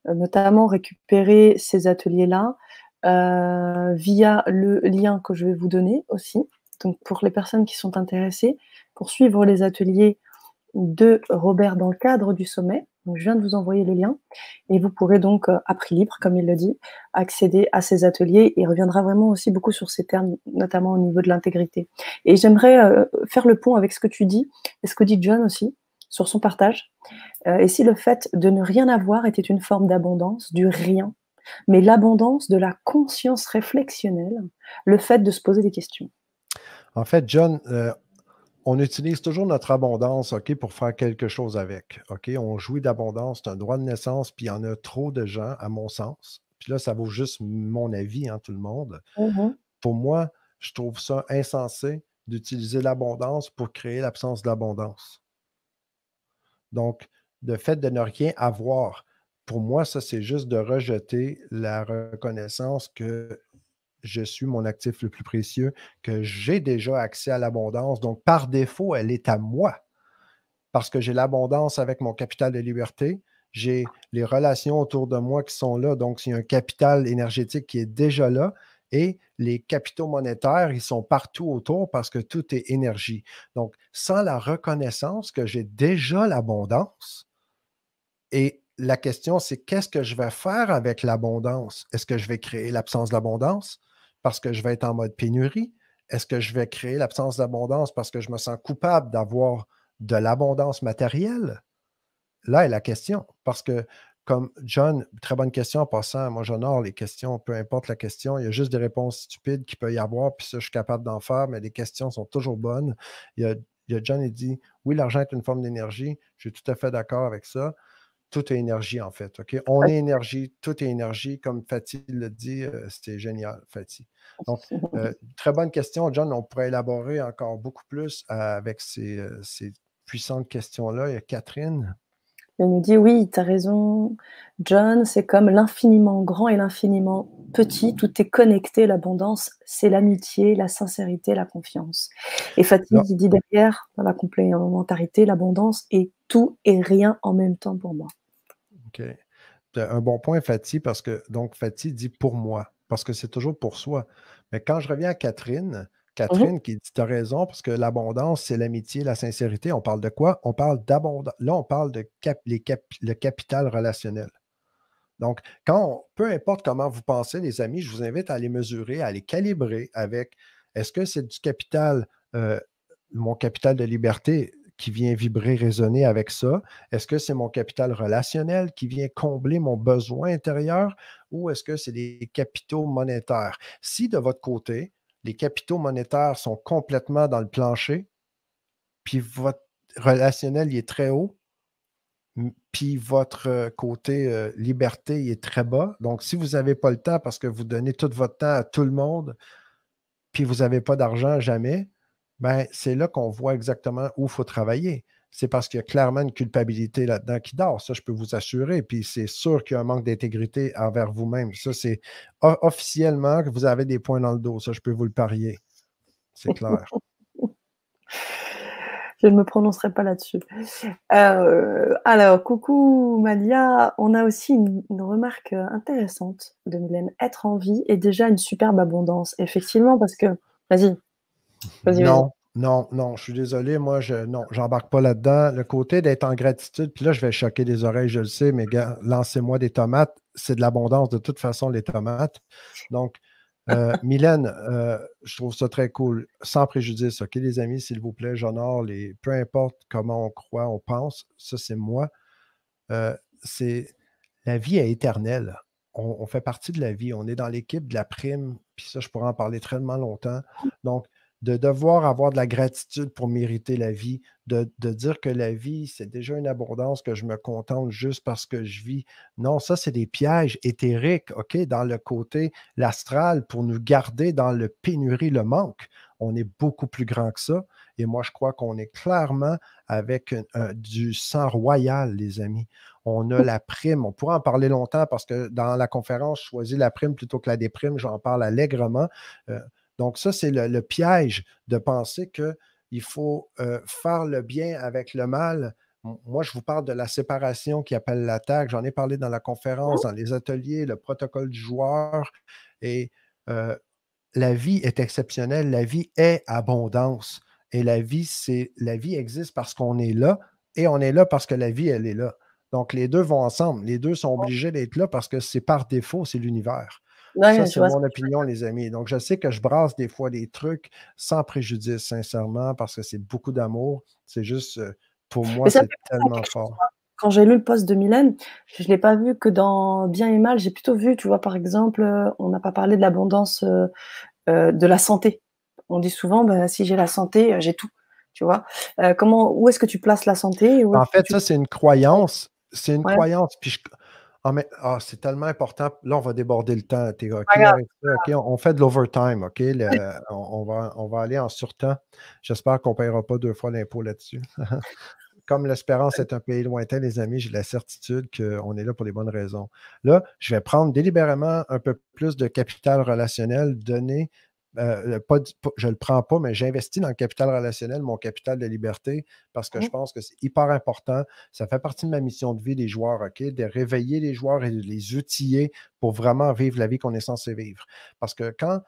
A: notamment récupérer ces ateliers-là, via le lien que je vais vous donner aussi. Donc pour les personnes qui sont intéressées, pour suivre les ateliers de Robert dans le cadre du sommet. Donc, je viens de vous envoyer le lien et vous pourrez donc, à prix libre, comme il le dit, accéder à ces ateliers. Il reviendra vraiment aussi beaucoup sur ces termes, notamment au niveau de l'intégrité. Et j'aimerais faire le pont avec ce que tu dis et ce que dit John aussi sur son partage. Et si le fait de ne rien avoir était une forme d'abondance, du rien, mais l'abondance de la conscience réflexionnelle, le fait de se poser des questions.
B: En fait, John, on utilise toujours notre abondance, OK, pour faire quelque chose avec. OK, on jouit d'abondance, c'est un droit de naissance, puis il y en a trop de gens, à mon sens. Puis là, ça vaut juste mon avis, hein, tout le monde.
A: Mmh.
B: Pour moi, je trouve ça insensé d'utiliser l'abondance pour créer l'absence d'abondance. Donc, le fait de ne rien avoir, pour moi, ça, c'est juste de rejeter la reconnaissance que je suis mon actif le plus précieux, que j'ai déjà accès à l'abondance. Donc, par défaut, elle est à moi parce que j'ai l'abondance avec mon capital de liberté. J'ai les relations autour de moi qui sont là. Donc, il y a un capital énergétique qui est déjà là. Et les capitaux monétaires, ils sont partout autour parce que tout est énergie. Donc, sans la reconnaissance que j'ai déjà l'abondance, et la question, c'est qu'est-ce que je vais faire avec l'abondance? Est-ce que je vais créer l'absence d'abondance parce que je vais être en mode pénurie? Est-ce que je vais créer l'absence d'abondance parce que je me sens coupable d'avoir de l'abondance matérielle? Là est la question. Parce que, comme John, très bonne question en passant, moi j'honore les questions, peu importe la question, il y a juste des réponses stupides qu'il peut y avoir, puis ça, je suis capable d'en faire, mais les questions sont toujours bonnes. Il y a John, il dit, oui, l'argent est une forme d'énergie. Je suis tout à fait d'accord avec ça. Tout est énergie, en fait. OK? On est énergie, tout est énergie. Comme Fatih le dit, c'était génial, Fatih. Donc, très bonne question, John. On pourrait élaborer encore beaucoup plus avec ces puissantes questions-là. Il y a Catherine.
A: Elle nous dit: «Oui, tu as raison, John, c'est comme l'infiniment grand et l'infiniment petit, tout est connecté, l'abondance, c'est l'amitié, la sincérité, la confiance». Et Fatih
B: Là,
A: qui dit derrière, dans la complémentarité, l'abondance est tout et rien en même temps pour moi.
B: OK. Un bon point, Fatih, parce que, donc, Fatih dit pour moi, parce que c'est toujours pour soi. Mais quand je reviens à Catherine,
A: Mmh.
B: Catherine qui dit, tu as raison, parce que l'abondance, c'est l'amitié, la sincérité. On parle de quoi? On parle d'abondance. Là, on parle de le capital relationnel. Donc, peu importe comment vous pensez, les amis, je vous invite à les mesurer, à les calibrer avec est-ce que c'est du capital, mon capital de liberté qui vient vibrer, résonner avec ça? Est-ce que c'est mon capital relationnel qui vient combler mon besoin intérieur ou est-ce que c'est des capitaux monétaires? Si de votre côté, les capitaux monétaires sont complètement dans le plancher, puis votre relationnel il est très haut, puis votre côté liberté il est très bas. Donc, si vous n'avez pas le temps parce que vous donnez tout votre temps à tout le monde, puis vous n'avez pas d'argent jamais, ben, c'est là qu'on voit exactement où il faut travailler. C'est parce qu'il y a clairement une culpabilité là-dedans qui dort. Ça, je peux vous assurer. Puis c'est sûr qu'il y a un manque d'intégrité envers vous-même. Ça, c'est officiellement que vous avez des points dans le dos. Ça, je peux vous le parier. C'est clair.
A: Je ne me prononcerai pas là-dessus. Alors, coucou Malia, on a aussi une remarque intéressante de Mylène. Être en vie est déjà une superbe abondance. Effectivement, parce que, vas-y, vas-y, vas-y.
B: Non, non, non, je suis désolé, moi, non, j'embarque pas là-dedans. Le côté d'être en gratitude, puis là, je vais choquer des oreilles, je le sais, mais gars, lancez-moi des tomates, c'est de l'abondance de toute façon, les tomates. Donc, Mylène, je trouve ça très cool, sans préjudice, OK, les amis, s'il vous plaît, j'honore peu importe comment on croit, on pense, ça, c'est moi. Euh, c'est, la vie est éternelle. On fait partie de la vie, on est dans l'équipe de la prime, puis ça, je pourrais en parler tellement longtemps. Donc, de devoir avoir de la gratitude pour mériter la vie, de dire que la vie, c'est déjà une abondance, que je me contente juste parce que je vis. Non, ça, c'est des pièges éthériques, OK, dans le côté, l'astral, pour nous garder dans le pénurie, le manque. On est beaucoup plus grand que ça. Et moi, je crois qu'on est clairement avec du sang royal, les amis. On a la prime. On pourrait en parler longtemps parce que dans la conférence, je choisis la prime plutôt que la déprime. J'en parle allègrement. Euh, donc, ça, c'est le piège de penser qu'il faut faire le bien avec le mal. Moi, je vous parle de la séparation qui appelle l'attaque. J'en ai parlé dans la conférence, dans les ateliers, le protocole du joueur. Et euh, la vie est exceptionnelle. La vie est abondance. Et la vie existe parce qu'on est là et on est là parce que la vie, elle est là. Donc, les deux vont ensemble. Les deux sont obligés d'être là parce que c'est par défaut, c'est l'univers. Ça,
A: Ouais, je
B: c'est
A: vois ce
B: mon
A: que tu veux
B: opinion, les amis. Donc, je sais que je brasse des fois des trucs sans préjudice, sincèrement, parce que c'est beaucoup d'amour. C'est juste, pour
A: mais
B: moi,
A: ça me
B: c'est
A: fait penser à
B: tellement
A: quelque chose,
B: fort.
A: moi, quand j'ai lu le post de Mylène, je ne l'ai pas vu que dans bien et mal. J'ai plutôt vu, tu vois, par exemple, on n'a pas parlé de l'abondance, de la santé. On dit souvent, bah, si j'ai la santé, j'ai tout. Tu vois, où est-ce que tu places la santé et où
B: En
A: est-ce que
B: fait,
A: tu...
B: ça, c'est une croyance. C'est une
A: Ouais,
B: croyance. Puis c'est tellement important. Là, on va déborder le temps. T'es OK
A: pas grave.
B: avec ça? OK, on fait de l'overtime. OK? On va aller en surtemps. J'espère qu'on ne paiera pas 2 fois l'impôt là-dessus. Comme l'espérance est un pays lointain, les amis, j'ai la certitude qu'on est là pour les bonnes raisons. Là, je vais prendre délibérément un peu plus de capital relationnel donné. Je ne le prends pas, mais j'investis dans le capital relationnel, mon capital de liberté, parce que je pense que c'est hyper important. Ça fait partie de ma mission de vie des joueurs, OK? De réveiller les joueurs et de les outiller pour vraiment vivre la vie qu'on est censé vivre. Parce que quand,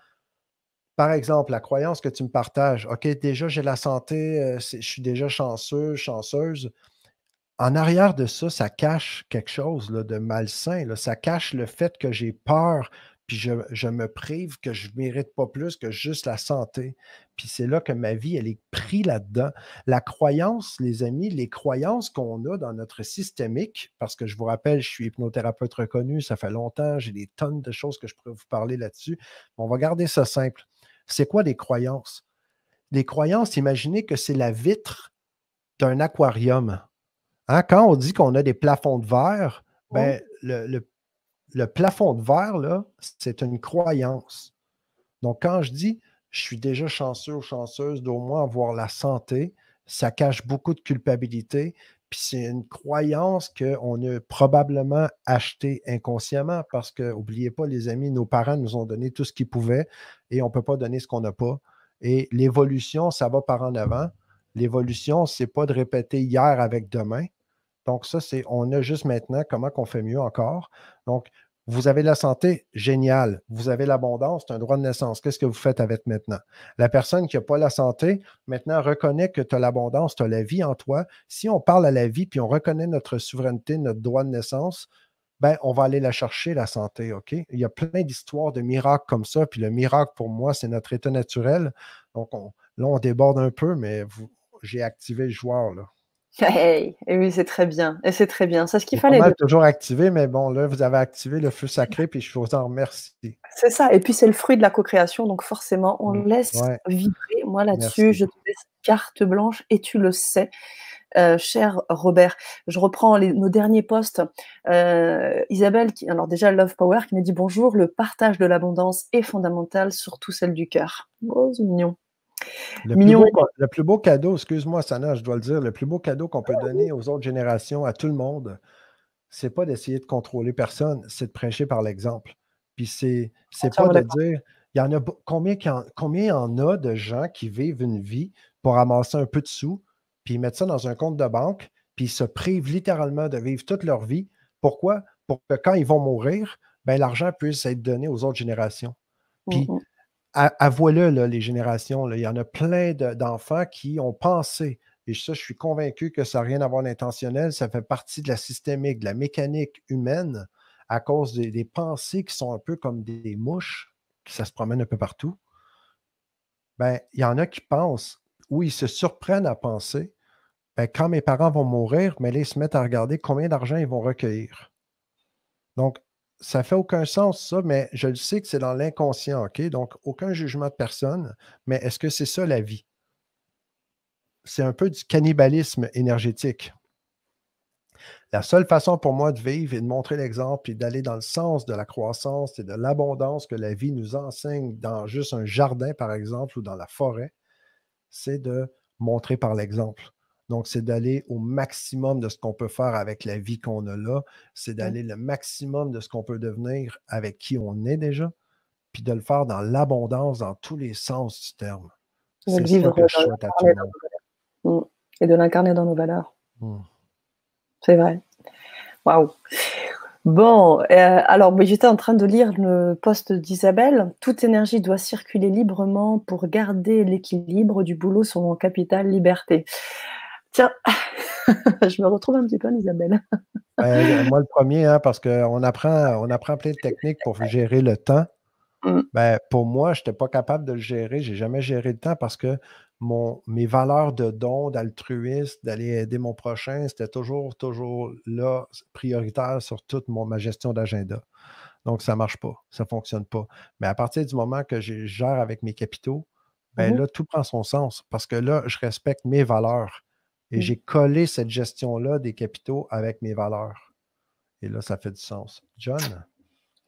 B: par exemple, la croyance que tu me partages, OK, déjà j'ai la santé, je suis déjà chanceux, chanceuse. En arrière de ça, ça cache quelque chose là, de malsain, là. Ça cache le fait que j'ai peur, puis je me prive, que je ne mérite pas plus que juste la santé. Puis c'est là que ma vie, elle est prise là-dedans. La croyance, les amis, les croyances qu'on a dans notre systémique, parce que je vous rappelle, je suis hypnothérapeute reconnu, ça fait longtemps, j'ai des tonnes de choses que je pourrais vous parler là-dessus. On va garder ça simple. C'est quoi les croyances? Les croyances, imaginez que c'est la vitre d'un aquarium. Hein, quand on dit qu'on a des plafonds de verre,
A: Mmh.
B: ben, le plafond de verre, là, c'est une croyance. Donc, quand je dis je suis déjà chanceux ou chanceuse d'au moins avoir la santé, ça cache beaucoup de culpabilité. Puis c'est une croyance qu'on a probablement achetée inconsciemment parce que, n'oubliez pas, les amis, nos parents nous ont donné tout ce qu'ils pouvaient et on ne peut pas donner ce qu'on n'a pas. Et l'évolution, ça va par en avant. L'évolution, ce n'est pas de répéter hier avec demain. Donc, ça, c'est, on a juste maintenant comment qu'on fait mieux encore. Donc, vous avez la santé, génial. Vous avez l'abondance, c'est un droit de naissance. Qu'est-ce que vous faites avec maintenant? La personne qui n'a pas la santé, maintenant, reconnaît que tu as l'abondance, tu as la vie en toi. Si on parle à la vie, puis on reconnaît notre souveraineté, notre droit de naissance, ben, on va aller la chercher, la santé, OK? Il y a plein d'histoires de miracles comme ça. Puis le miracle, pour moi, c'est notre état naturel. Donc, là, on déborde un peu, mais j'ai activé le joueur, là.
A: Hey! Et oui, c'est très bien et c'est très bien. C'est ce qu'il
B: Il est pas
A: fallait
B: mal
A: de...
B: toujours activé, mais bon, là, vous avez activé le feu sacré, puis je vous en remercie.
A: C'est ça et puis c'est le fruit de la co-création, donc forcément, on laisse
B: Ouais,
A: vibrer. Moi, là-dessus,
B: merci.
A: je te laisse carte blanche et tu le sais, cher Robert. Je reprends nos derniers posts. Isabelle, alors déjà Love Power, qui m'a dit: «Bonjour, le partage de l'abondance est fondamental, surtout celle du cœur». Oh, c'est mignon. Mignon, mignon.
B: Le plus beau cadeau, excuse-moi, Sana, je dois le dire, le plus beau cadeau qu'on peut donner aux autres générations, à tout le monde, c'est pas d'essayer de contrôler personne, c'est de prêcher par l'exemple. Puis c'est pas
A: Entièrement
B: de
A: d'accord.
B: dire, il y en a combien il y en a de gens qui vivent une vie pour amasser un peu de sous, puis ils mettent ça dans un compte de banque, puis ils se privent littéralement de vivre toute leur vie. Pourquoi? Pour que quand ils vont mourir, ben, l'argent puisse être donné aux autres générations.
A: Mmh
B: Puis
A: mh.
B: avouez-le, là, les générations, là, il y en a plein d'enfants qui ont pensé, et ça, je suis convaincu que ça n'a rien à voir d'intentionnel, ça fait partie de la systémique, de la mécanique humaine, à cause des pensées qui sont un peu comme des mouches, qui ça se promène un peu partout. Ben, il y en a qui pensent, ou ils se surprennent à penser, ben, quand mes parents vont mourir, mais là, ils se mettent à regarder combien d'argent ils vont recueillir. Donc, ça fait aucun sens, ça, mais je le sais que c'est dans l'inconscient, OK? Donc, aucun jugement de personne, mais est-ce que c'est ça la vie? C'est un peu du cannibalisme énergétique. La seule façon pour moi de vivre et de montrer l'exemple et d'aller dans le sens de la croissance et de l'abondance que la vie nous enseigne dans juste un jardin, par exemple, ou dans la forêt, c'est de montrer par l'exemple. Donc, c'est d'aller au maximum de ce qu'on peut faire avec la vie qu'on a là. C'est
A: Mmh.
B: d'aller le maximum de ce qu'on peut devenir avec qui on est déjà, puis de le faire dans l'abondance, dans tous les sens du terme.
A: De
B: C'est
A: le
B: ça
A: vivre,
B: que je
A: dans
B: souhaite à tout le
A: l'incarner dans
B: monde.
A: nos valeurs. Mmh, et de l'incarner dans nos valeurs.
B: Mm.
A: C'est vrai. Waouh! Bon, alors, beh, j'étais en train de lire le post d'Isabelle. «Toute énergie doit circuler librement pour garder l'équilibre du boulot sur mon capital liberté». Tiens, je me retrouve un petit peu en Isabelle.
B: Ben, moi, le premier, hein, parce qu'on apprend plein de techniques pour gérer le temps.
A: Mm.
B: Ben, pour moi, je n'étais pas capable de le gérer. Je n'ai jamais géré le temps parce que mes valeurs de don, d'altruisme, d'aller aider mon prochain, c'était toujours là, prioritaire sur toute ma gestion d'agenda. Donc, ça ne marche pas, ça ne fonctionne pas. Mais à partir du moment que je gère avec mes capitaux, ben
A: Mhm.
B: là, tout prend son sens parce que là, je respecte mes valeurs et
A: Mm.
B: j'ai collé cette gestion-là des capitaux avec mes valeurs. Et là, ça fait du sens. John?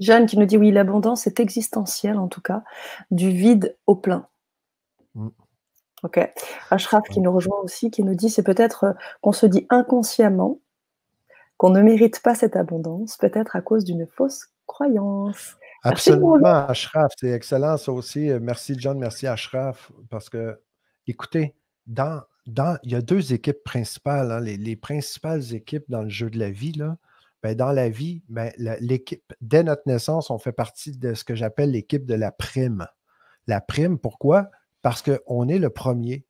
A: Jeanne qui nous dit oui, l'abondance est existentielle en tout cas, du vide au plein.
B: Mm.
A: Ok. Ashraf qui
B: Ouais.
A: nous rejoint aussi, qui nous dit c'est peut-être qu'on se dit inconsciemment qu'on ne mérite pas cette abondance, peut-être à cause d'une fausse croyance. Merci de nous rejoindre.
B: Absolument, Ashraf, c'est excellent ça aussi. Merci John, merci Ashraf, parce que, écoutez, il y a deux équipes principales, hein, les principales équipes dans le jeu de la vie, là. Ben, dans la vie, ben, l'équipe, dès notre naissance, on fait partie de ce que j'appelle l'équipe de la prime. La prime, pourquoi? Parce qu'on est le premier,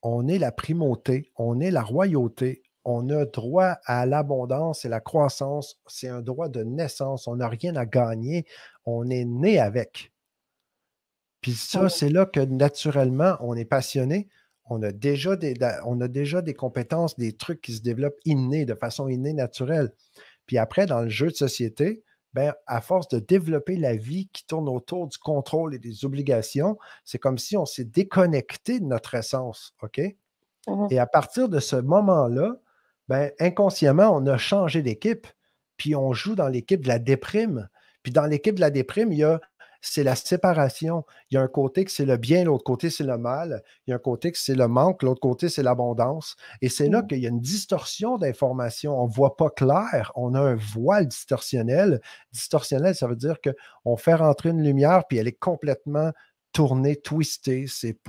B: on est la primauté, on est la royauté, on a droit à l'abondance et la croissance. C'est un droit de naissance. On n'a rien à gagner. On est né avec. Puis ça, c'est là que naturellement, on est passionné. On a déjà des compétences, des trucs qui se développent innés, de façon innée, naturelle. Puis après, dans le jeu de société, ben, à force de développer la vie qui tourne autour du contrôle et des obligations, c'est comme si on s'est déconnecté de notre essence. OK?
A: Mhm.
B: Et à partir de ce moment-là, ben, inconsciemment, on a changé d'équipe, puis on joue dans l'équipe de la déprime. Puis dans l'équipe de la déprime, c'est la séparation. Il y a un côté que c'est le bien, l'autre côté c'est le mal. Il y a un côté que c'est le manque, l'autre côté c'est l'abondance. Et c'est là
A: Mhm.
B: qu'il y a une distorsion d'information. On ne voit pas clair. On a un voile distorsionnel. Distorsionnel, ça veut dire qu'on fait rentrer une lumière, puis elle est complètement tournée, twistée.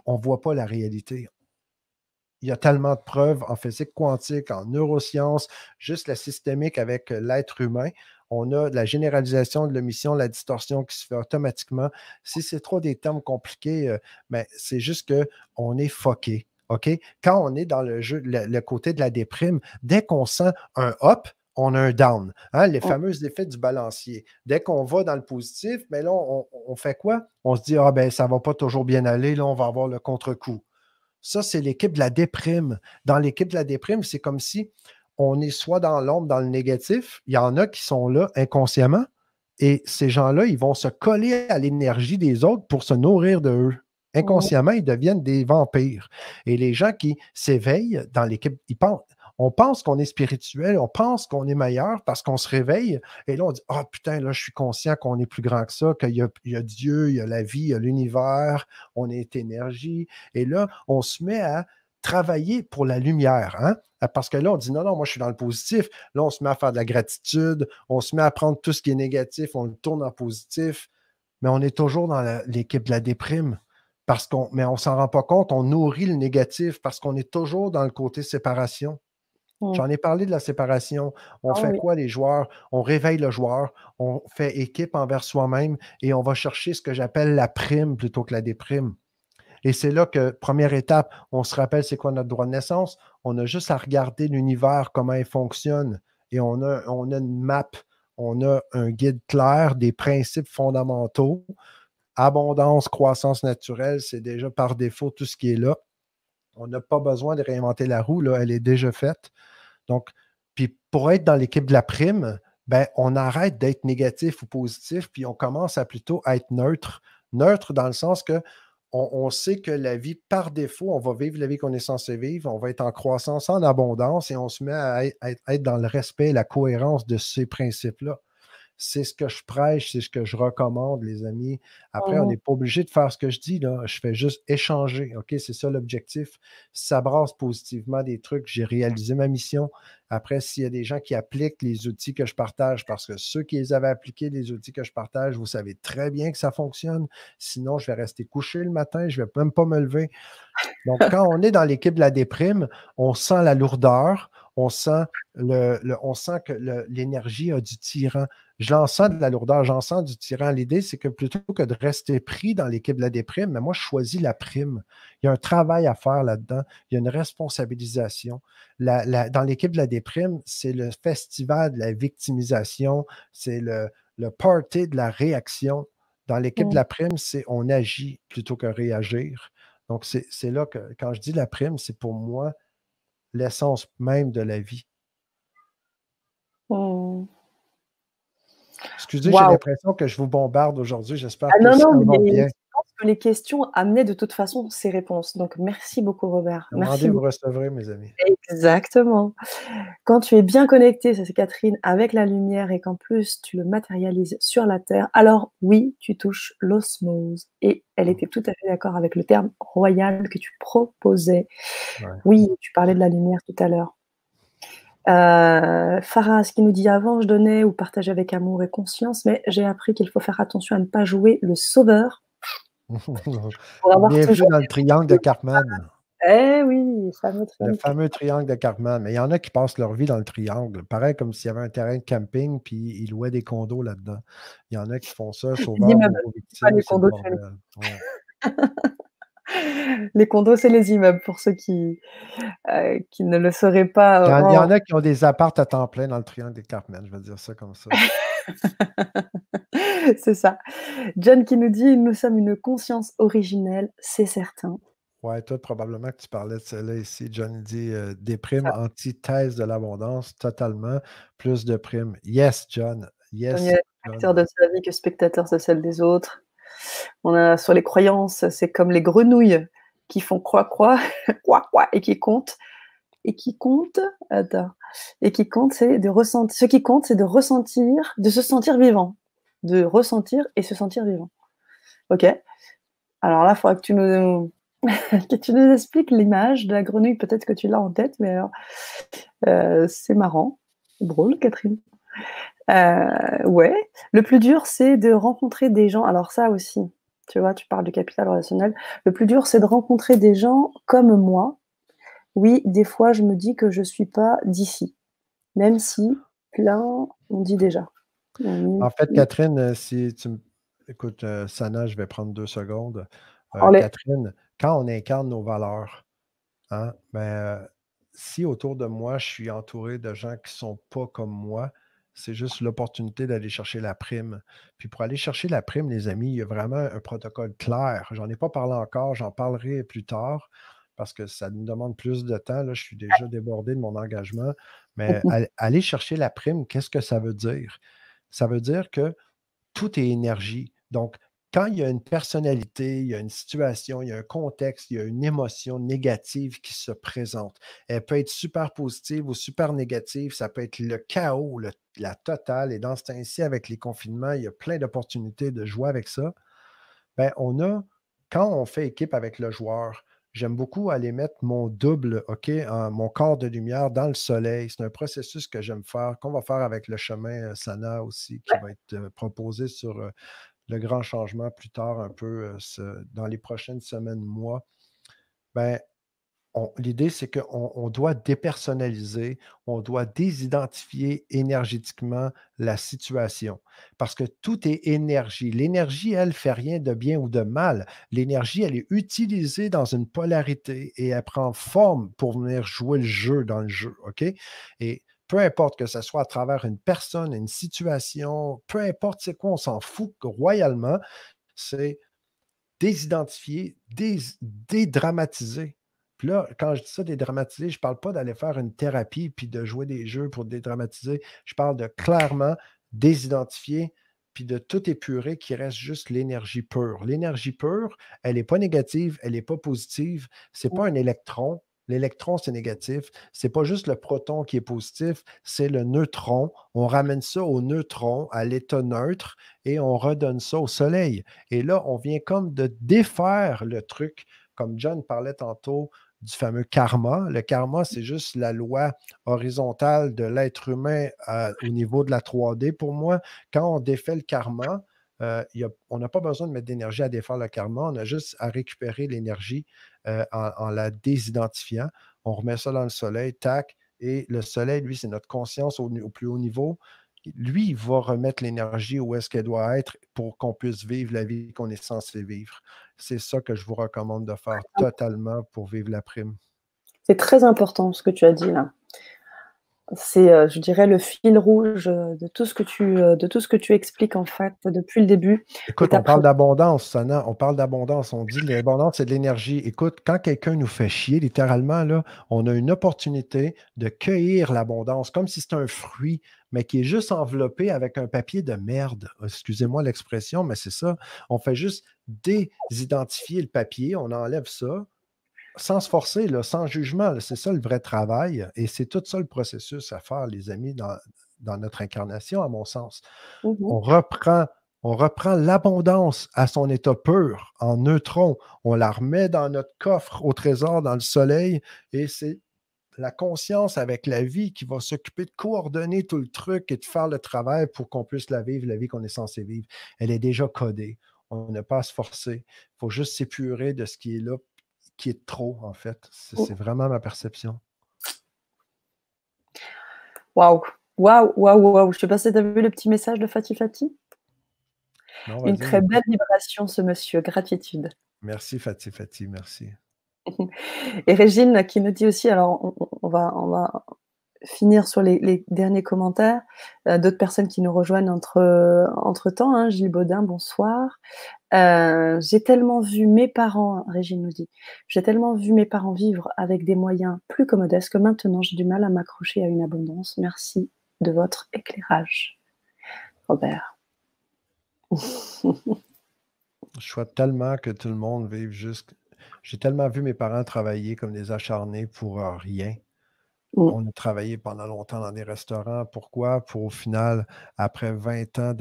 B: On ne voit pas la réalité. Il y a tellement de preuves en physique quantique, en neurosciences, juste la systémique avec l'être humain. On a de la généralisation de l'émission, la distorsion qui se fait automatiquement. Si c'est trop des termes compliqués, mais c'est juste qu'on est fucké. OK? Quand on est dans le jeu, le côté de la déprime, dès qu'on sent un up, on a un down. Hein? Les fameux effets du balancier. Dès qu'on va dans le positif, mais là, on fait quoi? On se dit, ah ben, ça ne va pas toujours bien aller, là, on va avoir le contre-coup. Ça, c'est l'équipe de la déprime. Dans l'équipe de la déprime, c'est comme si on est soit dans l'ombre, dans le négatif. Il y en a qui sont là inconsciemment et ces gens-là, ils vont se coller à l'énergie des autres pour se nourrir de eux.
A: Mhm.
B: Inconsciemment, ils deviennent des vampires. Et les gens qui s'éveillent dans l'équipe, on pense qu'on est spirituel, on pense qu'on est meilleur parce qu'on se réveille. Et là, on dit, ah putain, là, je suis conscient qu'on est plus grand que ça, qu'il y a Dieu, il y a la vie, il y a l'univers, on est énergie. Et là, on se met à travailler pour la lumière. Hein? Parce que là, on dit non, non, moi je suis dans le positif. Là, on se met à faire de la gratitude, on se met à prendre tout ce qui est négatif, on le tourne en positif, mais on est toujours dans l'équipe de la déprime. Mais on ne s'en rend pas compte, on nourrit le négatif parce qu'on est toujours dans le côté séparation.
A: Mhm.
B: J'en ai parlé de la séparation. On
A: Ah
B: fait
A: oui.
B: quoi, les joueurs? On réveille le joueur, on fait équipe envers soi-même et on va chercher ce que j'appelle la prime plutôt que la déprime. Et c'est là que, première étape, on se rappelle c'est quoi notre droit de naissance. On a juste à regarder l'univers, comment il fonctionne. Et on a une map, on a un guide clair des principes fondamentaux. Abondance, croissance naturelle, c'est déjà par défaut tout ce qui est là. On n'a pas besoin de réinventer la roue, là, elle est déjà faite. Donc, puis pour être dans l'équipe de la prime, ben, on arrête d'être négatif ou positif, puis on commence à plutôt être neutre. Neutre dans le sens que on sait que la vie, par défaut, on va vivre la vie qu'on est censé vivre, on va être en croissance, en abondance, et on se met à être dans le respect et la cohérence de ces principes-là. C'est ce que je prêche, c'est ce que je recommande, les amis. Après, on
A: Mhm.
B: n'est pas obligé de faire ce que je dis, là. Je fais juste échanger. OK, c'est ça l'objectif. Ça brasse positivement des trucs. J'ai réalisé ma mission. Après, s'il y a des gens qui appliquent les outils que je partage, parce que ceux qui les avaient appliqués, les outils que je partage, vous savez très bien que ça fonctionne. Sinon, je vais rester couché le matin, je ne vais même pas me lever. Donc, quand on est dans l'équipe de la déprime, on sent la lourdeur, on sent que l'énergie a du tyran. J'en sens de la lourdeur, j'en sens du tyran. L'idée, c'est que plutôt que de rester pris dans l'équipe de la déprime, mais moi, je choisis la prime. Il y a un travail à faire là-dedans. Il y a une responsabilisation. Dans l'équipe de la déprime, c'est le festival de la victimisation, c'est le party de la réaction. Dans l'équipe de la prime, c'est on agit plutôt que réagir. Donc, c'est là que, quand je dis la prime, c'est pour moi l'essence même de la vie.
A: Mm.
B: Excusez, j'ai
A: Waouh!
B: l'impression que je vous bombarde aujourd'hui. J'espère
A: Ah
B: que
A: non,
B: ça
A: non,
B: va
A: mais
B: bien.
A: je pense que les questions amenaient de toute façon ces réponses. Donc merci beaucoup Robert. Merci
B: Demandez, vous
A: beaucoup.
B: recevrez, mes amis.
A: Exactement. Quand tu es bien connecté, ça c'est Catherine, avec la lumière et qu'en plus tu le matérialises sur la terre, alors oui, tu touches l'osmose. Et elle était tout à fait d'accord avec le terme royal que tu proposais.
B: Ouais.
A: Oui, tu parlais de la lumière tout à l'heure. Faraz qui nous dit avant je donnais ou partageais avec amour et conscience, mais j'ai appris qu'il faut faire attention à ne pas jouer le sauveur pour avoir
B: Bienvenue
A: toujours.
B: dans le triangle de Cartman.
A: Eh oui, fameux
B: Le
A: triangle.
B: fameux triangle de Cartman. Mais il y en a qui passent leur vie dans le triangle. Pareil comme s'il y avait un terrain de camping, puis ils louaient des condos là-dedans. Il y en a qui font ça,
A: Les
B: sauveur,
A: immeubles,
B: bourreau,
A: c'est pas
B: victime,
A: les
B: c'est le
A: condos chez nous.
B: bordel. Ouais.
A: Les condos, c'est les immeubles pour ceux qui ne le sauraient pas.
B: Il y en a qui ont des apparts à temps plein dans le triangle de Cartman, je vais dire ça comme ça.
A: C'est ça. John qui nous dit nous sommes une conscience originelle, c'est certain.
B: Ouais, toi, probablement que tu parlais de cela ici. John dit déprime, antithèse de l'abondance, totalement. Plus de primes. Yes, John.
A: On
B: Yes,
A: est acteur
B: John.
A: de sa vie que spectateur de celle des autres. On a sur les croyances, c'est comme les grenouilles qui font croix, croix, croix, et qui comptent. Et qui compte, attends, et qui compte, c'est de ressentir. Ce qui compte, c'est de ressentir, de se sentir vivant, de ressentir et se sentir vivant. Ok. Alors là, il faudra que tu nous que tu nous expliques l'image de la grenouille. Peut-être que tu l'as en tête, mais alors, c'est marrant, c'est drôle, Catherine. Ouais. Le plus dur, c'est de rencontrer des gens. Alors ça aussi, tu vois, tu parles du capital relationnel. Le plus dur, c'est de rencontrer des gens comme moi. Oui, des fois, je me dis que je suis pas d'ici, même si plein on dit déjà.
B: En fait, Catherine, si tu me... Écoute, Sana, je vais prendre 2 secondes.
A: Allez.
B: Catherine, quand on incarne nos valeurs, hein, ben, si autour de moi, je suis entouré de gens qui ne sont pas comme moi, c'est juste l'opportunité d'aller chercher la prime. Puis pour aller chercher la prime, les amis, il y a vraiment un protocole clair. J'en ai pas parlé encore, j'en parlerai plus tard parce que ça nous demande plus de temps. Là, je suis déjà débordé de mon engagement. Mais aller chercher la prime, qu'est-ce que ça veut dire? Ça veut dire que tout est énergie. Donc, quand il y a une personnalité, il y a une situation, il y a un contexte, il y a une émotion négative qui se présente, elle peut être super positive ou super négative, ça peut être le chaos, la totale. Et dans ce temps-ci, avec les confinements, il y a plein d'opportunités de jouer avec ça. Bien, quand on fait équipe avec le joueur, j'aime beaucoup aller mettre mon double, OK, mon corps de lumière dans le soleil. C'est un processus que j'aime faire, qu'on va faire avec le chemin Sana aussi, qui va être proposé sur le grand changement plus tard, un peu dans les prochaines semaines, mois. Ben, l'idée, c'est qu'on doit dépersonnaliser, on doit désidentifier énergétiquement la situation parce que tout est énergie. L'énergie, elle, ne fait rien de bien ou de mal. L'énergie, elle est utilisée dans une polarité et elle prend forme pour venir jouer le jeu dans le jeu, OK? Et peu importe que ce soit à travers une personne, une situation, peu importe c'est quoi, on s'en fout royalement, c'est désidentifier, dédramatiser. Puis là, quand je dis ça, dédramatiser, je ne parle pas d'aller faire une thérapie puis de jouer des jeux pour dédramatiser. Je parle de clairement désidentifier puis de tout épurer, qui reste juste l'énergie pure. L'énergie pure, elle n'est pas négative, elle n'est pas positive. Ce n'est pas un électron. L'électron, c'est négatif. Ce n'est pas juste le proton qui est positif, c'est le neutron. On ramène ça au neutron, à l'état neutre, et on redonne ça au soleil. Et là, on vient comme de défaire le truc, comme John parlait tantôt du fameux karma. Le karma, c'est juste la loi horizontale de l'être humain au niveau de la 3D pour moi. Quand on défait le karma, on n'a pas besoin de mettre d'énergie à défaire le karma, on a juste à récupérer l'énergie en la désidentifiant. On remet ça dans le soleil, tac, et le soleil, lui, c'est notre conscience au plus haut niveau. Lui, il va remettre l'énergie où est-ce qu'elle doit être pour qu'on puisse vivre la vie qu'on est censé vivre. C'est ça que je vous recommande de faire totalement pour vivre la prime.
A: C'est très important ce que tu as dit là. C'est, je dirais, le fil rouge de tout ce que tu expliques, en fait, depuis le début de
B: Écoute,
A: ta
B: on parle
A: présence.
B: d'abondance, Sana, on parle d'abondance. On dit l'abondance, c'est de l'énergie. Écoute, quand quelqu'un nous fait chier, littéralement, là, on a une opportunité de cueillir l'abondance, comme si c'était un fruit, mais qui est juste enveloppé avec un papier de merde. Excusez-moi l'expression, mais c'est ça. On fait juste désidentifier le papier, on enlève ça, sans se forcer, là, sans jugement. C'est ça le vrai travail. Et c'est tout ça le processus à faire, les amis, dans notre incarnation, à mon sens.
A: Mmh.
B: On reprend, on reprend l'abondance à son état pur, en neutron. On la remet dans notre coffre au trésor, dans le soleil, et c'est la conscience avec la vie qui va s'occuper de coordonner tout le truc et de faire le travail pour qu'on puisse la vivre, la vie qu'on est censé vivre. Elle est déjà codée. On n'a pas à se forcer. Il faut juste s'épurer de ce qui est là, qui est trop, en fait. C'est vraiment ma perception.
A: Waouh! Waouh, waouh, waouh! Je sais pas si tu as vu le petit message de Fati Fati?
B: Non,
A: Une
B: vas-y,
A: très belle
B: j'écoute.
A: vibration ce monsieur, gratitude.
B: Merci, Fatih Fatih, merci.
A: Et Régine qui nous dit aussi, alors on va finir sur les derniers commentaires, d'autres personnes qui nous rejoignent entre-temps, hein. Gilles Baudin, bonsoir. J'ai tellement vu mes parents, Régine nous dit, j'ai tellement vu mes parents vivre avec des moyens plus que modestes que maintenant j'ai du mal à m'accrocher à une abondance. Merci de votre éclairage, Robert.
B: Je souhaite tellement que tout le monde vive juste. J'ai tellement vu mes parents travailler comme des acharnés pour rien.
A: Mm,
B: On a travaillé pendant longtemps dans des restaurants. Pourquoi? Pour au final, après 20 ans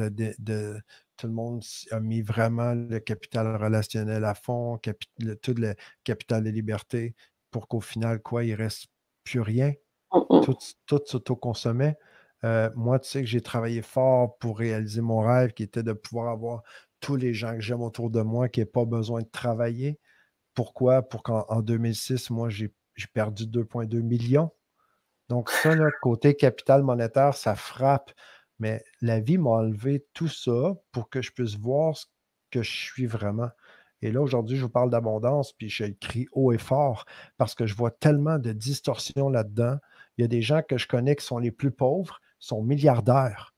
B: tout le monde a mis vraiment le capital relationnel à fond, tout le capital de liberté, pour qu'au final, quoi, il ne reste plus rien.
A: mm, mm.
B: Tout s'auto-consommait. Moi, tu sais que j'ai travaillé fort pour réaliser mon rêve, qui était de pouvoir avoir tous les gens que j'aime autour de moi, qui n'aient pas besoin de travailler. Pourquoi? Pour qu'en 2006, moi, j'ai perdu 2,2 millions. Donc, ça, là, côté capital monétaire, ça frappe. Mais la vie m'a enlevé tout ça pour que je puisse voir ce que je suis vraiment. Et là, aujourd'hui, je vous parle d'abondance, puis je le crie haut et fort parce que je vois tellement de distorsions là-dedans. Il y a des gens que je connais qui sont les plus pauvres, sont milliardaires.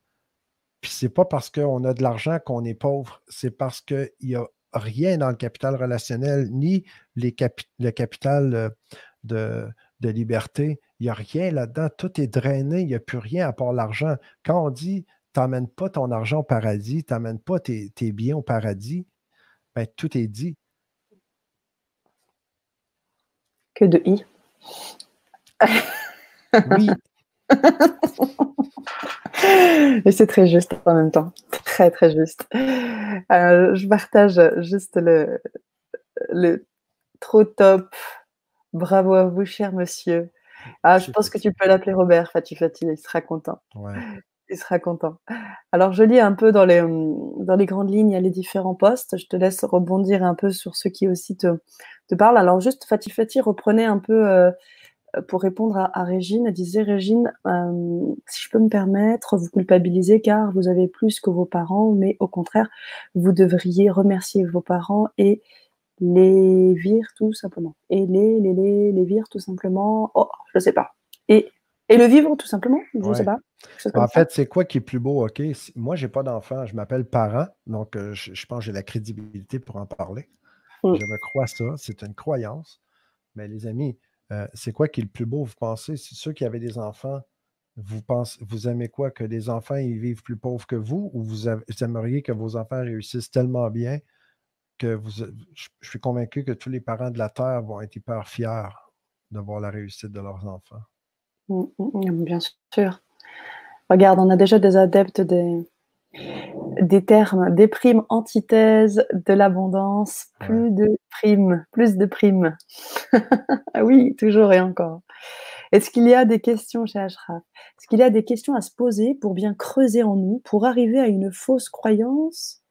B: Puis c'est pas parce qu'on a de l'argent qu'on est pauvre, c'est parce qu'il n'y a rien dans le capital relationnel, ni le capital de, de liberté. Il n'y a rien là-dedans. Tout est drainé. Il n'y a plus rien à part l'argent. Quand on dit tu n'emmènes pas ton argent au paradis, tu n'emmènes pas tes biens au paradis, ben, tout est dit.
A: Que de i.
B: Oui,
A: Et c'est très juste en même temps, très très juste. Je partage juste le trop top. Bravo à vous, cher monsieur. Ah, je
B: merci,
A: pense que tu
B: Fatih.
A: peux l'appeler Robert, Fati Fati, il sera content.
B: Ouais.
A: Il sera content. Alors, je lis un peu dans les grandes lignes, il y a les différents postes. Je te laisse rebondir un peu sur ceux qui aussi te parlent. Alors, juste, Fati Fati reprenait un peu pour répondre à Régine. Elle disait, Régine, si je peux me permettre, vous culpabilisez car vous avez plus que vos parents, mais au contraire, vous devriez remercier vos parents et les vire tout simplement. Et les vire tout simplement. Oh, je sais pas. Et, et le vivre tout simplement, je sais
B: Ouais.
A: pas. Quelque chose comme
B: En
A: ça.
B: fait, c'est quoi qui est plus beau, OK? Moi, je n'ai pas d'enfant, je m'appelle parent, donc je pense que j'ai la crédibilité pour en parler.
A: Mm.
B: Je me crois ça, c'est une croyance. Mais les amis, c'est quoi qui est le plus beau, vous pensez? Si ceux qui avaient des enfants, vous aimez quoi? Que les enfants ils vivent plus pauvres que vous ou vous aimeriez que vos enfants réussissent tellement bien que je suis convaincu que tous les parents de la Terre vont être hyper fiers de voir la réussite de leurs enfants.
A: Mm, bien sûr. Regarde, on a déjà des adeptes des termes, des primes, antithèse, de l'abondance,
B: Ouais.
A: plus de primes. Ah oui, toujours et encore. Est-ce qu'il y a des questions chez Ashraf? Est-ce qu'il y a des questions à se poser pour bien creuser en nous, pour arriver à une fausse croyance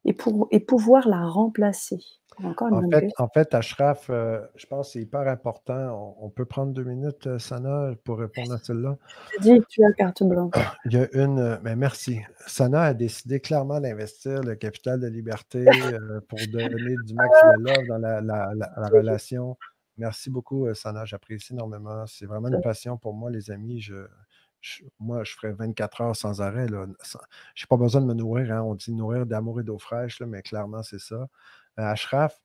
A: et pouvoir la remplacer? Encore une bonne question.
B: En fait, Ashraf, je pense que c'est hyper important. On peut prendre 2 minutes, Sana, pour répondre à celle-là.
A: Je te dis, tu as carte blanche.
B: Il y a mais merci. Sana a décidé clairement d'investir le capital de liberté pour donner du max de love dans la relation. Merci beaucoup, Sana. J'apprécie énormément. C'est vraiment une passion pour moi, les amis. moi, je ferais 24 heures sans arrêt. Je n'ai pas besoin de me nourrir. Hein. On dit nourrir d'amour et d'eau fraîche, là, mais clairement, c'est ça. Ashraf,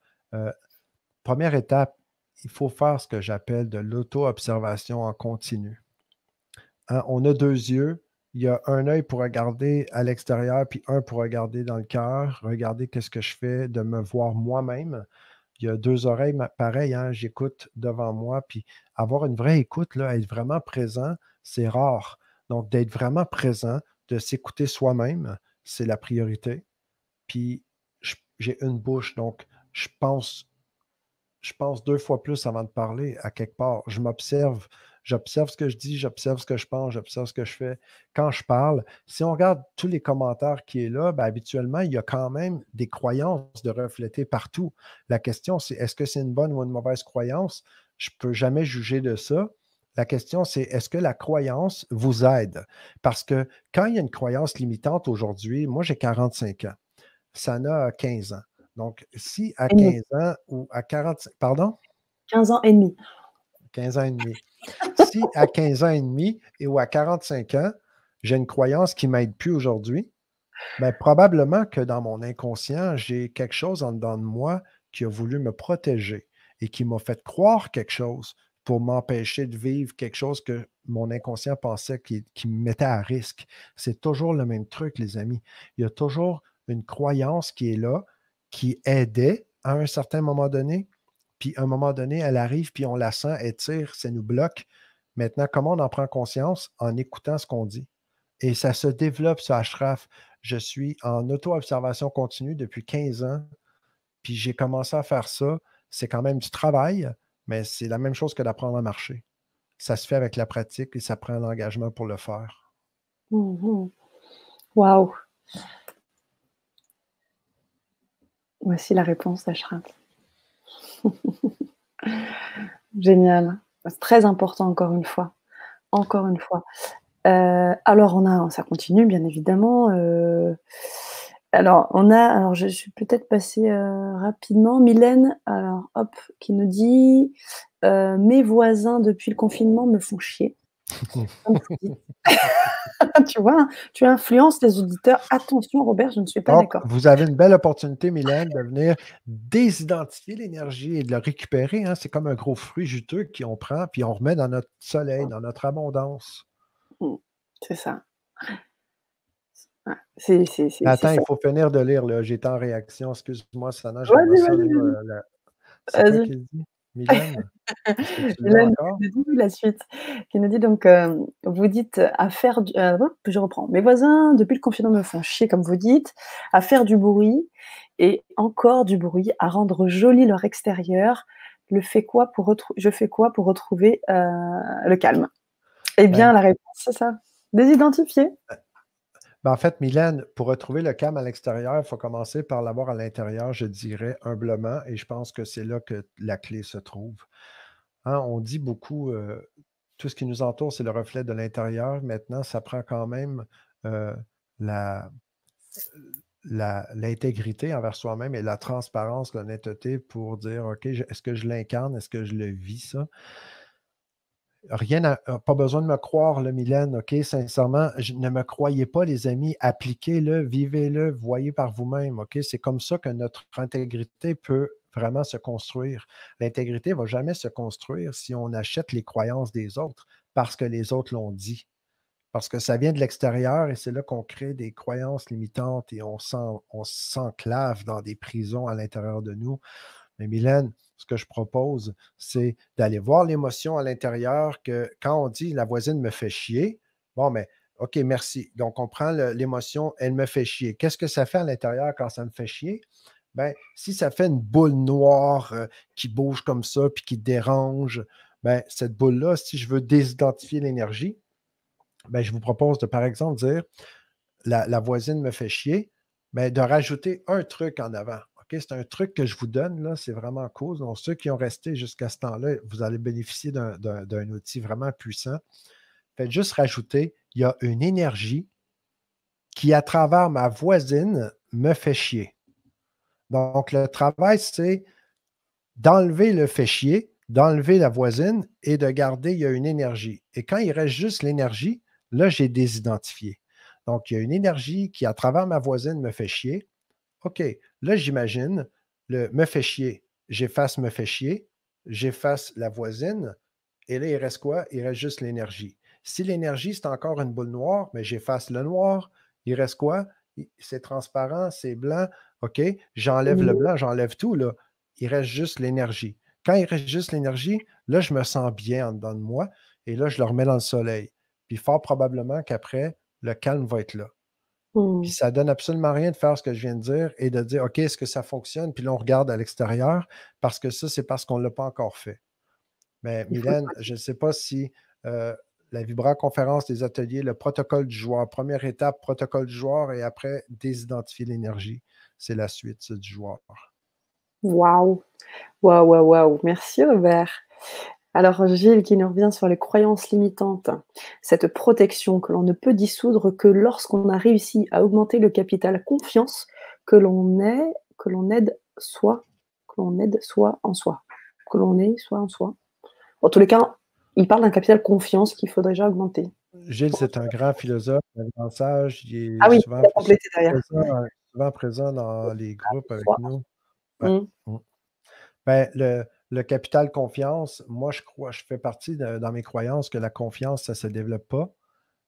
B: première étape, il faut faire ce que j'appelle de l'auto-observation en continu. Hein, on a 2 yeux. Il y a un œil pour regarder à l'extérieur, puis un pour regarder dans le cœur, regarder qu'est-ce que je fais, de me voir moi-même. Il y a 2 oreilles, pareil, hein, j'écoute devant moi, puis avoir une vraie écoute, là, être vraiment présent, c'est rare. Donc, d'être vraiment présent, de s'écouter soi-même, c'est la priorité. Puis, j'ai une bouche, donc je pense 2 fois plus avant de parler à quelque part. J'observe ce que je dis, j'observe ce que je pense, j'observe ce que je fais. Quand je parle, si on regarde tous les commentaires qui est là, ben, habituellement, il y a quand même des croyances de refléter partout. La question, c'est est-ce que c'est une bonne ou une mauvaise croyance? Je ne peux jamais juger de ça. La question, c'est est-ce que la croyance vous aide? Parce que quand il y a une croyance limitante aujourd'hui, moi j'ai 45 ans, Sana a 15 ans. Donc, si à
A: Et demi.
B: 15 ans ou à 45, pardon?
A: 15 ans et demi.
B: 15 ans et demi. Si à 15 ans et demi ou à 45 ans, j'ai une croyance qui ne m'aide plus aujourd'hui, bien, probablement que dans mon inconscient, j'ai quelque chose en dedans de moi qui a voulu me protéger et qui m'a fait croire quelque chose pour m'empêcher de vivre quelque chose que mon inconscient pensait qui me mettait à risque. C'est toujours le même truc, les amis. Il y a toujours une croyance qui est là, qui aidait à un certain moment donné, puis à un moment donné, elle arrive, puis on la sent, elle tire, ça nous bloque. Maintenant, comment on en prend conscience? En écoutant ce qu'on dit. Et ça se développe, ça, Ashraf. Je suis en auto-observation continue depuis 15 ans, puis j'ai commencé à faire ça. C'est quand même du travail, mais c'est la même chose que d'apprendre à marcher. Ça se fait avec la pratique et ça prend l'engagement pour le faire.
A: Mmh. Waouh! Voici la réponse d'Ashraf. Génial. C'est très important encore une fois. Encore une fois. Alors ça continue bien évidemment, alors je suis peut-être passée, rapidement. Mylène, alors hop, qui nous dit: «Mes voisins depuis le confinement me font chier». Comme vous dites. Tu vois, hein? Tu influences les auditeurs. Attention Robert, je ne suis pas
B: Donc,
A: d'accord.
B: vous avez une belle opportunité, Mylène, de venir désidentifier l'énergie et de la récupérer. Hein. C'est comme un gros fruit juteux qu'on prend, puis on remet dans notre soleil, dans notre abondance.
A: Mmh. C'est ça. Ouais, c'est
B: Attends, il
A: ça.
B: faut finir de lire, là. J'étais en réaction. Excuse-moi, Sana, j'aimerais
A: Vas-y,
B: ça
A: vas-y,
B: lire
A: vas-y.
B: C'est quoi
A: Vas-y.
B: qu'il dit? Mylène? Est-ce que tu l'as
A: Hélène
B: encore?
A: qui nous dit la suite, qui nous dit donc, vous dites à faire du hop, je reprends: «Mes voisins, depuis le confinement, me font chier», comme vous dites, à faire du bruit et encore du bruit, à rendre joli leur extérieur. Je fais quoi pour retrouver, le calme? Eh bien,
B: Ben,
A: la réponse, c'est ça, désidentifier.
B: en fait, Mylène, pour retrouver le calme à l'extérieur, il faut commencer par l'avoir à l'intérieur, je dirais humblement, et je pense que c'est là que la clé se trouve. Hein, on dit beaucoup, tout ce qui nous entoure, c'est le reflet de l'intérieur. Maintenant, ça prend quand même euh, la, l'intégrité envers soi-même et la transparence, l'honnêteté pour dire, OK, est-ce que je l'incarne? Est-ce que je le vis, ça? Pas besoin de me croire, là, Mylène, OK? Sincèrement, ne me croyez pas, les amis. Appliquez-le, vivez-le, voyez par vous-même, OK? C'est comme ça que notre intégrité peut vraiment se construire. L'intégrité ne va jamais se construire si on achète les croyances des autres parce que les autres l'ont dit. Parce que ça vient de l'extérieur et c'est là qu'on crée des croyances limitantes et on s'enclave dans des prisons à l'intérieur de nous. Mais Mylène, ce que je propose, c'est d'aller voir l'émotion à l'intérieur que quand on dit la voisine me fait chier, bon, mais OK, merci. Donc, on prend l'émotion, elle me fait chier. Qu'est-ce que ça fait à l'intérieur quand ça me fait chier? Ben, si ça fait une boule noire qui bouge comme ça puis qui dérange, ben, cette boule-là, si je veux désidentifier l'énergie, ben, je vous propose de, par exemple, dire la voisine me fait chier, mais de rajouter un truc en avant. OK? C'est un truc que je vous donne, là, c'est vraiment cool. Donc, ceux qui ont resté jusqu'à ce temps-là, vous allez bénéficier d'un outil vraiment puissant. Faites juste rajouter, il y a une énergie qui, à travers ma voisine, me fait chier. Donc, le travail, c'est d'enlever le fait chier, d'enlever la voisine et de garder, il y a une énergie. Et quand il reste juste l'énergie, Là, j'ai désidentifié. Donc, il y a une énergie qui, à travers ma voisine, me fait chier. OK, là, j'imagine le me fait chier. J'efface me fait chier, j'efface la voisine, et là, il reste quoi? Il reste juste l'énergie. Si l'énergie, c'est encore une boule noire, mais j'efface le noir, il reste quoi? C'est transparent, c'est blanc. OK, j'enlève le
A: Mhm.
B: blanc, j'enlève tout, là. Il reste juste l'énergie. Quand il reste juste l'énergie, là, je me sens bien en dedans de moi, et là, je le remets dans le soleil. Puis fort probablement qu'après, le calme va être là. Puis
A: Mhm.
B: ça donne absolument rien de faire ce que je viens de dire et de dire, OK, est-ce que ça fonctionne? Puis là, on regarde à l'extérieur parce que ça, c'est parce qu'on ne l'a pas encore fait. Mais
A: Il faut le
B: Mylène, je ne sais pas si la vibra-conférence des ateliers, le protocole du joueur, première étape, protocole du joueur et après, désidentifier l'énergie. C'est la suite ça, du joueur.
A: Waouh! Waouh, waouh, waouh! Merci Robert. Alors Gilles qui nous revient sur les croyances limitantes. Cette protection que l'on ne peut dissoudre que lorsqu'on a réussi à augmenter le capital confiance que l'on aide soi, que l'on aide soi en soi. Que l'on est soi en soi. En tous les cas, il parle d'un capital confiance qu'il faudrait déjà augmenter.
B: Gilles, c'est un grand philosophe, un grand sage. Il
A: Ah
B: est
A: oui, il a complété derrière.
B: souvent présent dans les groupes avec
A: Soi.
B: nous. Ouais.
A: Mmh.
B: Mm. Ben, le capital confiance, moi, je crois, je fais partie dans mes croyances que la confiance, ça ne se développe pas.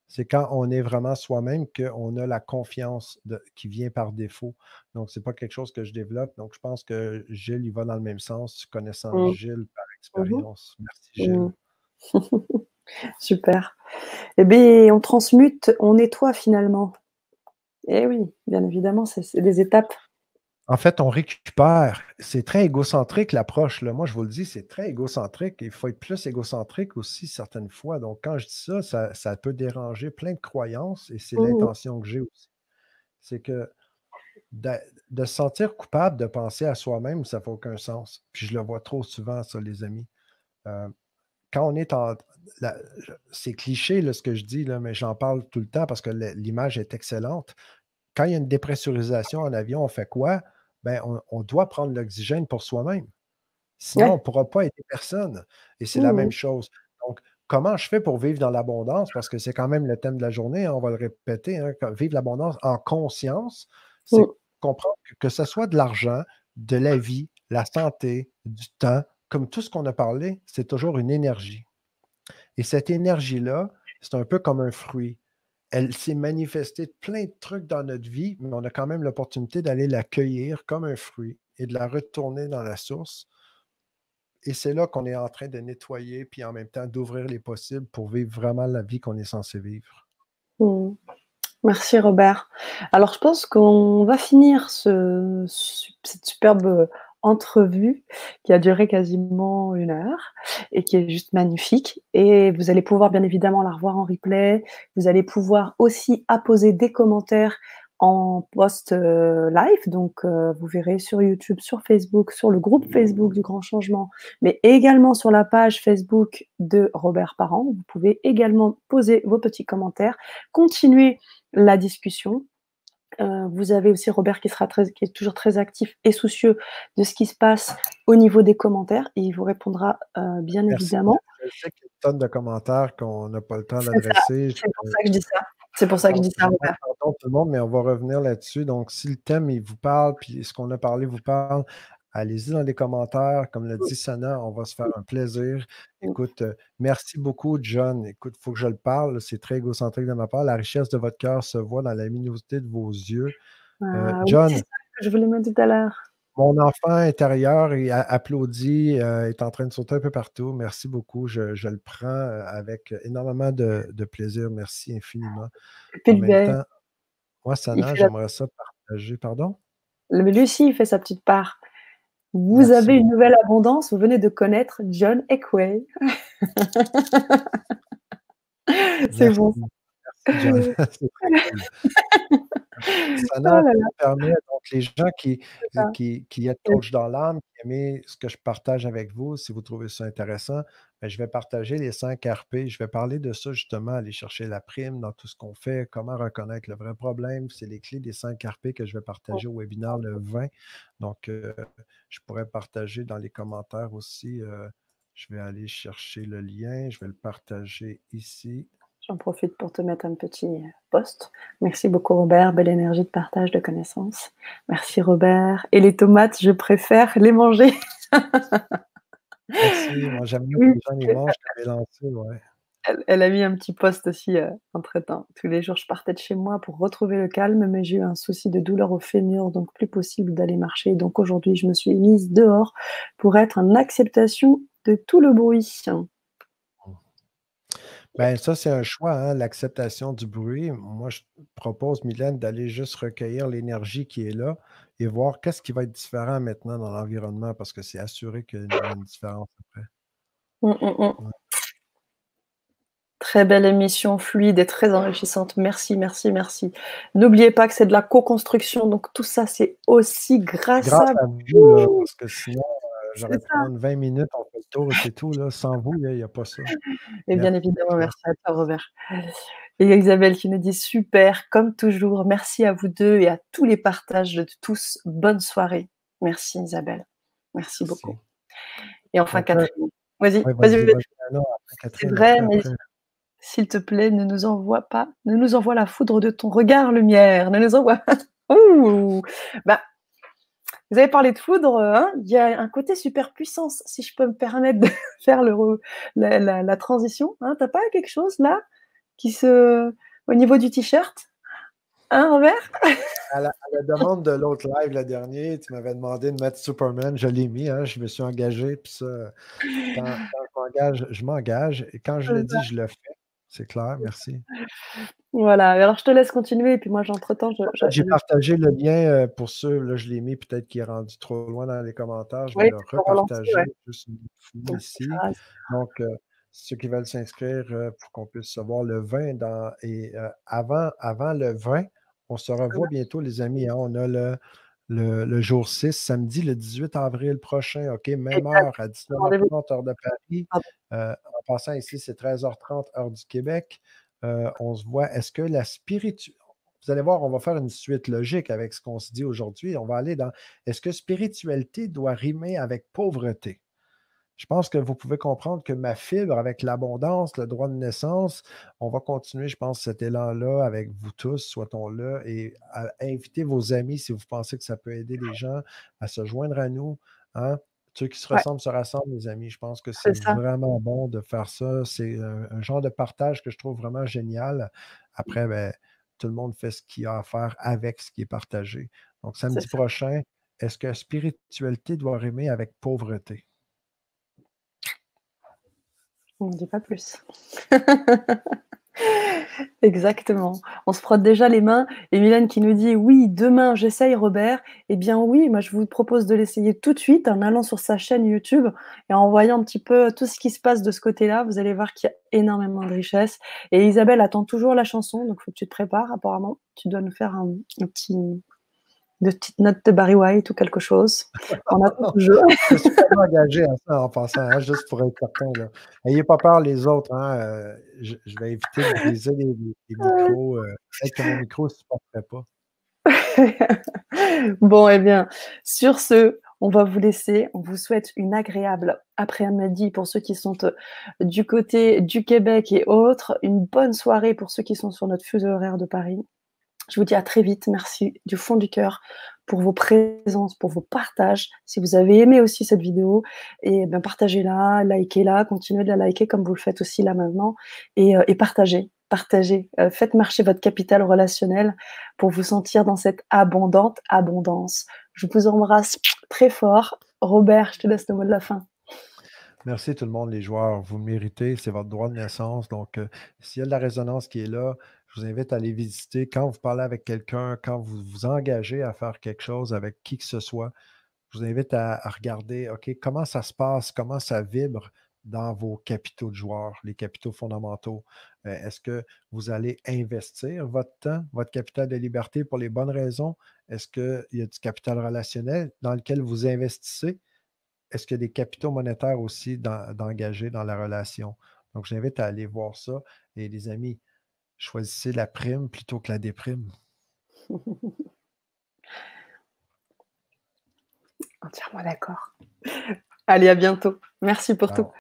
B: C'est quand on est vraiment soi-même qu'on a la confiance qui vient par défaut. Donc, ce n'est pas quelque chose que je développe. Donc, je pense que Gilles, il va dans le même sens, connaissant
A: Mmh.
B: Gilles par
A: Mmh.
B: expérience. Merci,
A: Mmh.
B: Gilles.
A: Super. Eh bien, on transmute, on nettoie finalement. Eh oui, bien évidemment, c'est des étapes.
B: En fait, on récupère. C'est très égocentrique l'approche, là. Moi, je vous le dis, c'est très égocentrique. Il faut être plus égocentrique aussi certaines fois. Donc, quand je dis ça, ça peut déranger plein de croyances et c'est
A: Mmh mh.
B: l'intention que j'ai aussi. C'est que de, de se sentir coupable de penser à soi-même, ça fait aucun sens. Puis je le vois trop souvent, ça, les amis. Euh, quand on est en. la- c'est cliché, là, ce que je dis, là, mais j'en parle tout le temps parce que l'image est excellente. Quand il y a une dépressurisation en avion, on fait quoi? Ben, on doit prendre l'oxygène pour soi-même. Sinon, on ne
A: Ouais.
B: pourra pas aider personne. Et c'est la
A: Mmh
B: même
A: mh.
B: chose. Donc, comment je fais pour vivre dans l'abondance? Parce que c'est quand même le thème de la journée, hein, on va le répéter, hein, vivre l'abondance en conscience,
A: Mmh.
B: c'est comprendre que ce soit de l'argent, de la vie, la santé, du temps, comme tout ce qu'on a parlé, c'est toujours une énergie. Et cette énergie-là, c'est un peu comme un fruit. Elle s'est manifestée de plein de trucs dans notre vie, mais on a quand même l'opportunité d'aller la cueillir comme un fruit et de la retourner dans la source. Et c'est là qu'on est en train de nettoyer, puis en même temps d'ouvrir les possibles pour vivre vraiment la vie qu'on est censé vivre.
A: Mmh. Merci Robert. Alors je pense qu'on va finir cette superbe entrevue qui a duré quasiment 1 heure et qui est juste magnifique. Et vous allez pouvoir bien évidemment la revoir en replay. Vous allez pouvoir aussi apposer des commentaires en post live. Donc vous verrez sur YouTube, sur Facebook, sur le groupe Facebook du Grand Changement, mais également sur la page Facebook de Robert Parent. Vous pouvez également poser vos petits commentaires, continuer la discussion. Vous avez aussi Robert qui est toujours très actif et soucieux de ce qui se passe au niveau des commentaires et il vous répondra, bien
B: Merci.
A: évidemment.
B: Je sais qu'il y a une tonne de commentaires qu'on n'a pas le temps
A: C'est ça,
B: d'adresser.
A: c'est pour ça que je dis ça. C'est pour ça que je dis
B: Je
A: ça,
B: demande
A: Robert.
B: pardon tout le monde, mais on va revenir là-dessus. Donc, si le thème, il vous parle, puis ce qu'on a parlé vous parle, allez-y dans les commentaires. Comme l'a
A: Mmh,
B: dit Sana, on va se faire un plaisir.
A: mmh.
B: Écoute, merci beaucoup, John. Écoute, il faut que je le parle. C'est très égocentrique de ma part. La richesse de votre cœur se voit dans la luminosité de vos yeux.
A: Ah oui, c'est
B: John,
A: ça que je voulais mettre tout à l'heure.
B: mon enfant intérieur applaudit, est en train de sauter un peu partout. Merci beaucoup. Je le prends avec énormément de plaisir. Merci infiniment.
A: Et puis
B: En même temps, moi,
A: il
B: Sana,
A: fait la
B: j'aimerais ça partager. Pardon?
A: lui aussi, il fait sa petite part. Vous
B: Merci
A: avez une
B: beaucoup.
A: nouvelle abondance, vous venez de connaître John Equay. C'est
B: Merci.
A: bon ça.
B: Merci, John. C'est très cool. Sana,
A: Oh là
B: si
A: là,
B: tu me permets, donc les gens
A: c'est ça.
B: qui êtes coach dans l'âme, qui aimez ce que je partage avec vous, si vous trouvez ça intéressant, ben, je vais partager les 5 RP. Je vais parler de ça justement, aller chercher la prime dans tout ce qu'on fait, comment reconnaître le vrai problème. C'est les clés des 5 RP que je vais partager au webinaire le 20. Donc, je pourrais partager dans les commentaires aussi. Je vais aller chercher le lien. Je vais le partager ici.
A: J'en profite pour te mettre un petit post. Merci beaucoup Robert, belle énergie de partage de connaissances. Merci Robert. Et les tomates, je préfère les manger.
B: Merci, moi j'aime mieux que
A: Oui,
B: les gens les mangent que les lancer, ouais.
A: elle a mis un petit post aussi, entre-temps. Tous les jours, je partais de chez moi pour retrouver le calme, mais j'ai eu un souci de douleur au fémur, donc plus possible d'aller marcher. Donc aujourd'hui, je me suis mise dehors pour être en acceptation de tout le bruit.
B: Ben, ça, c'est un choix, hein, l'acceptation du bruit. Moi, je propose, Mylène, d'aller juste recueillir l'énergie qui est là et voir qu'est-ce qui va être différent maintenant dans l'environnement parce que c'est assuré qu'il y a une différence après.
A: Mmh, mmh, mmh.
B: Ouais.
A: Très belle émission, fluide et très enrichissante. Merci, merci, merci. N'oubliez pas que c'est de la co-construction, donc tout ça, c'est aussi
B: C'est
A: grâce
B: grâce
A: à
B: à vous, là,
A: vous.
B: parce que sinon, j'aurais
A: C'est
B: pu
A: ça.
B: prendre 20 minutes, on fait le tour et c'est tout, là. Sans vous, là, il n'y a pas ça.
A: Et bien
B: Merci,
A: évidemment,
B: Claire.
A: merci à toi, Robert. Et Isabelle qui nous dit super, comme toujours. Merci à vous deux et à tous les partages de tous. Bonne soirée. Merci, Isabelle. Merci beaucoup.
B: Merci.
A: Et enfin,
B: Donc là,
A: Catherine. Vas-y,
B: oui,
A: vas-y,
B: vas-y,
A: vas-y.
B: vas-y. Ah non, après
A: C'est
B: Catherine,
A: vrai,
B: après,
A: mais
B: après.
A: s'il te plaît, ne nous envoie pas, ne nous envoie la foudre de ton regard, lumière. Ne nous envoie pas. Ouh. Bah, vous avez parlé de foudre, hein, il y a un côté superpuissance, si je peux me permettre de faire la transition. Hein, tu pas quelque chose là qui se au niveau du t-shirt? Hein, Robert?
B: À la demande de l'autre live, le dernier, tu m'avais demandé de mettre Superman, je l'ai mis, hein, je me suis engagé, puis ça, quand je m'engage, je m'engage, et quand je le dis, je le fais. C'est clair, merci.
A: Voilà, alors je te laisse continuer et puis moi j'entretemps
B: En fait, j'ai partagé le lien pour ceux, là, je l'ai mis, peut-être qu'il est rendu trop loin dans les commentaires, je vais
A: oui,
B: le
A: tu peux relancer,
B: repartager
A: ouais.
B: juste une fois
A: Ouais,
B: ici.
A: tu as raison.
B: Donc, ceux qui veulent s'inscrire pour qu'on puisse se voir le 20 et avant le 20, on se revoit bientôt, les amis, hein. On a le jour 6, samedi, le 18 avril prochain, OK, même
A: Exact.
B: heure à
A: Rendez-vous.
B: 19h30, heure de Paris.
A: Pardon.
B: En passant ici, c'est 13h30, heure du Québec. On se voit. Est-ce que la spiritualité. Vous allez voir, on va faire une suite logique avec ce qu'on se dit aujourd'hui. On va aller dans est-ce que spiritualité doit rimer avec pauvreté? Je pense que vous pouvez comprendre que ma fibre avec l'abondance, le droit de naissance, on va continuer, je pense, cet élan-là avec vous tous, soit-on là, et inviter vos amis si vous pensez que ça peut aider les gens à se joindre à nous. Hein. Ceux qui
A: Ouais,
B: se rassemblent, les amis. Je pense que c'est
A: c'est ça,
B: vraiment bon de faire ça. C'est un genre de partage que je trouve vraiment génial. Après, ben, tout le monde fait ce qu'il a à faire avec ce qui est partagé. Donc,
A: c'est
B: samedi
A: ça.
B: prochain, est-ce que spiritualité doit rimer avec pauvreté?
A: On ne dit pas plus. Exactement. On se frotte déjà les mains et Mylène qui nous dit: «Oui, demain j'essaye Robert». Eh bien oui, moi je vous propose de l'essayer tout de suite en allant sur sa chaîne YouTube et en voyant un petit peu tout ce qui se passe de ce côté-là. Vous allez voir qu'il y a énormément de richesse et Isabelle attend toujours la chanson, donc faut que tu te prépares apparemment. Tu dois nous faire un petit de petites notes de Barry White ou quelque chose. On attend toujours.
B: Je me suis tellement engagé à ça en passant, hein, juste pour être certain, là. Ayez pas peur les autres, hein, je vais éviter de briser les micros, peut-être que mon micro ne supporterait pas.
A: Bon, eh bien, sur ce, on va vous laisser. On vous souhaite une agréable après-midi pour ceux qui sont du côté du Québec et autres. Une bonne soirée pour ceux qui sont sur notre fuseau horaire de Paris. Je vous dis à très vite. Merci du fond du cœur pour vos présences, pour vos partages. Si vous avez aimé aussi cette vidéo, et ben partagez-la, likez-la, continuez de la liker comme vous le faites aussi là maintenant, et partagez, partagez. Faites marcher votre capital relationnel pour vous sentir dans cette abondante abondance. Je vous embrasse très fort. Robert, je te laisse le mot de la fin.
B: Merci tout le monde, les joueurs. Vous le méritez, c'est votre droit de naissance. Donc, s'il y a de la résonance qui est là, je vous invite à aller visiter. Quand vous parlez avec quelqu'un, quand vous vous engagez à faire quelque chose avec qui que ce soit, je vous invite à regarder, OK, comment ça se passe, comment ça vibre dans vos capitaux de joueurs, les capitaux fondamentaux. Est-ce que vous allez investir votre temps, votre capital de liberté pour les bonnes raisons? Est-ce qu'il y a du capital relationnel dans lequel vous investissez? Est-ce qu'il y a des capitaux monétaires aussi d'engager dans la relation? Donc, j'invite à aller voir ça. Et les amis, choisissez la prime plutôt que la déprime.
A: Entièrement d'accord. Allez, à bientôt. Merci pour tout.
B: Ciao.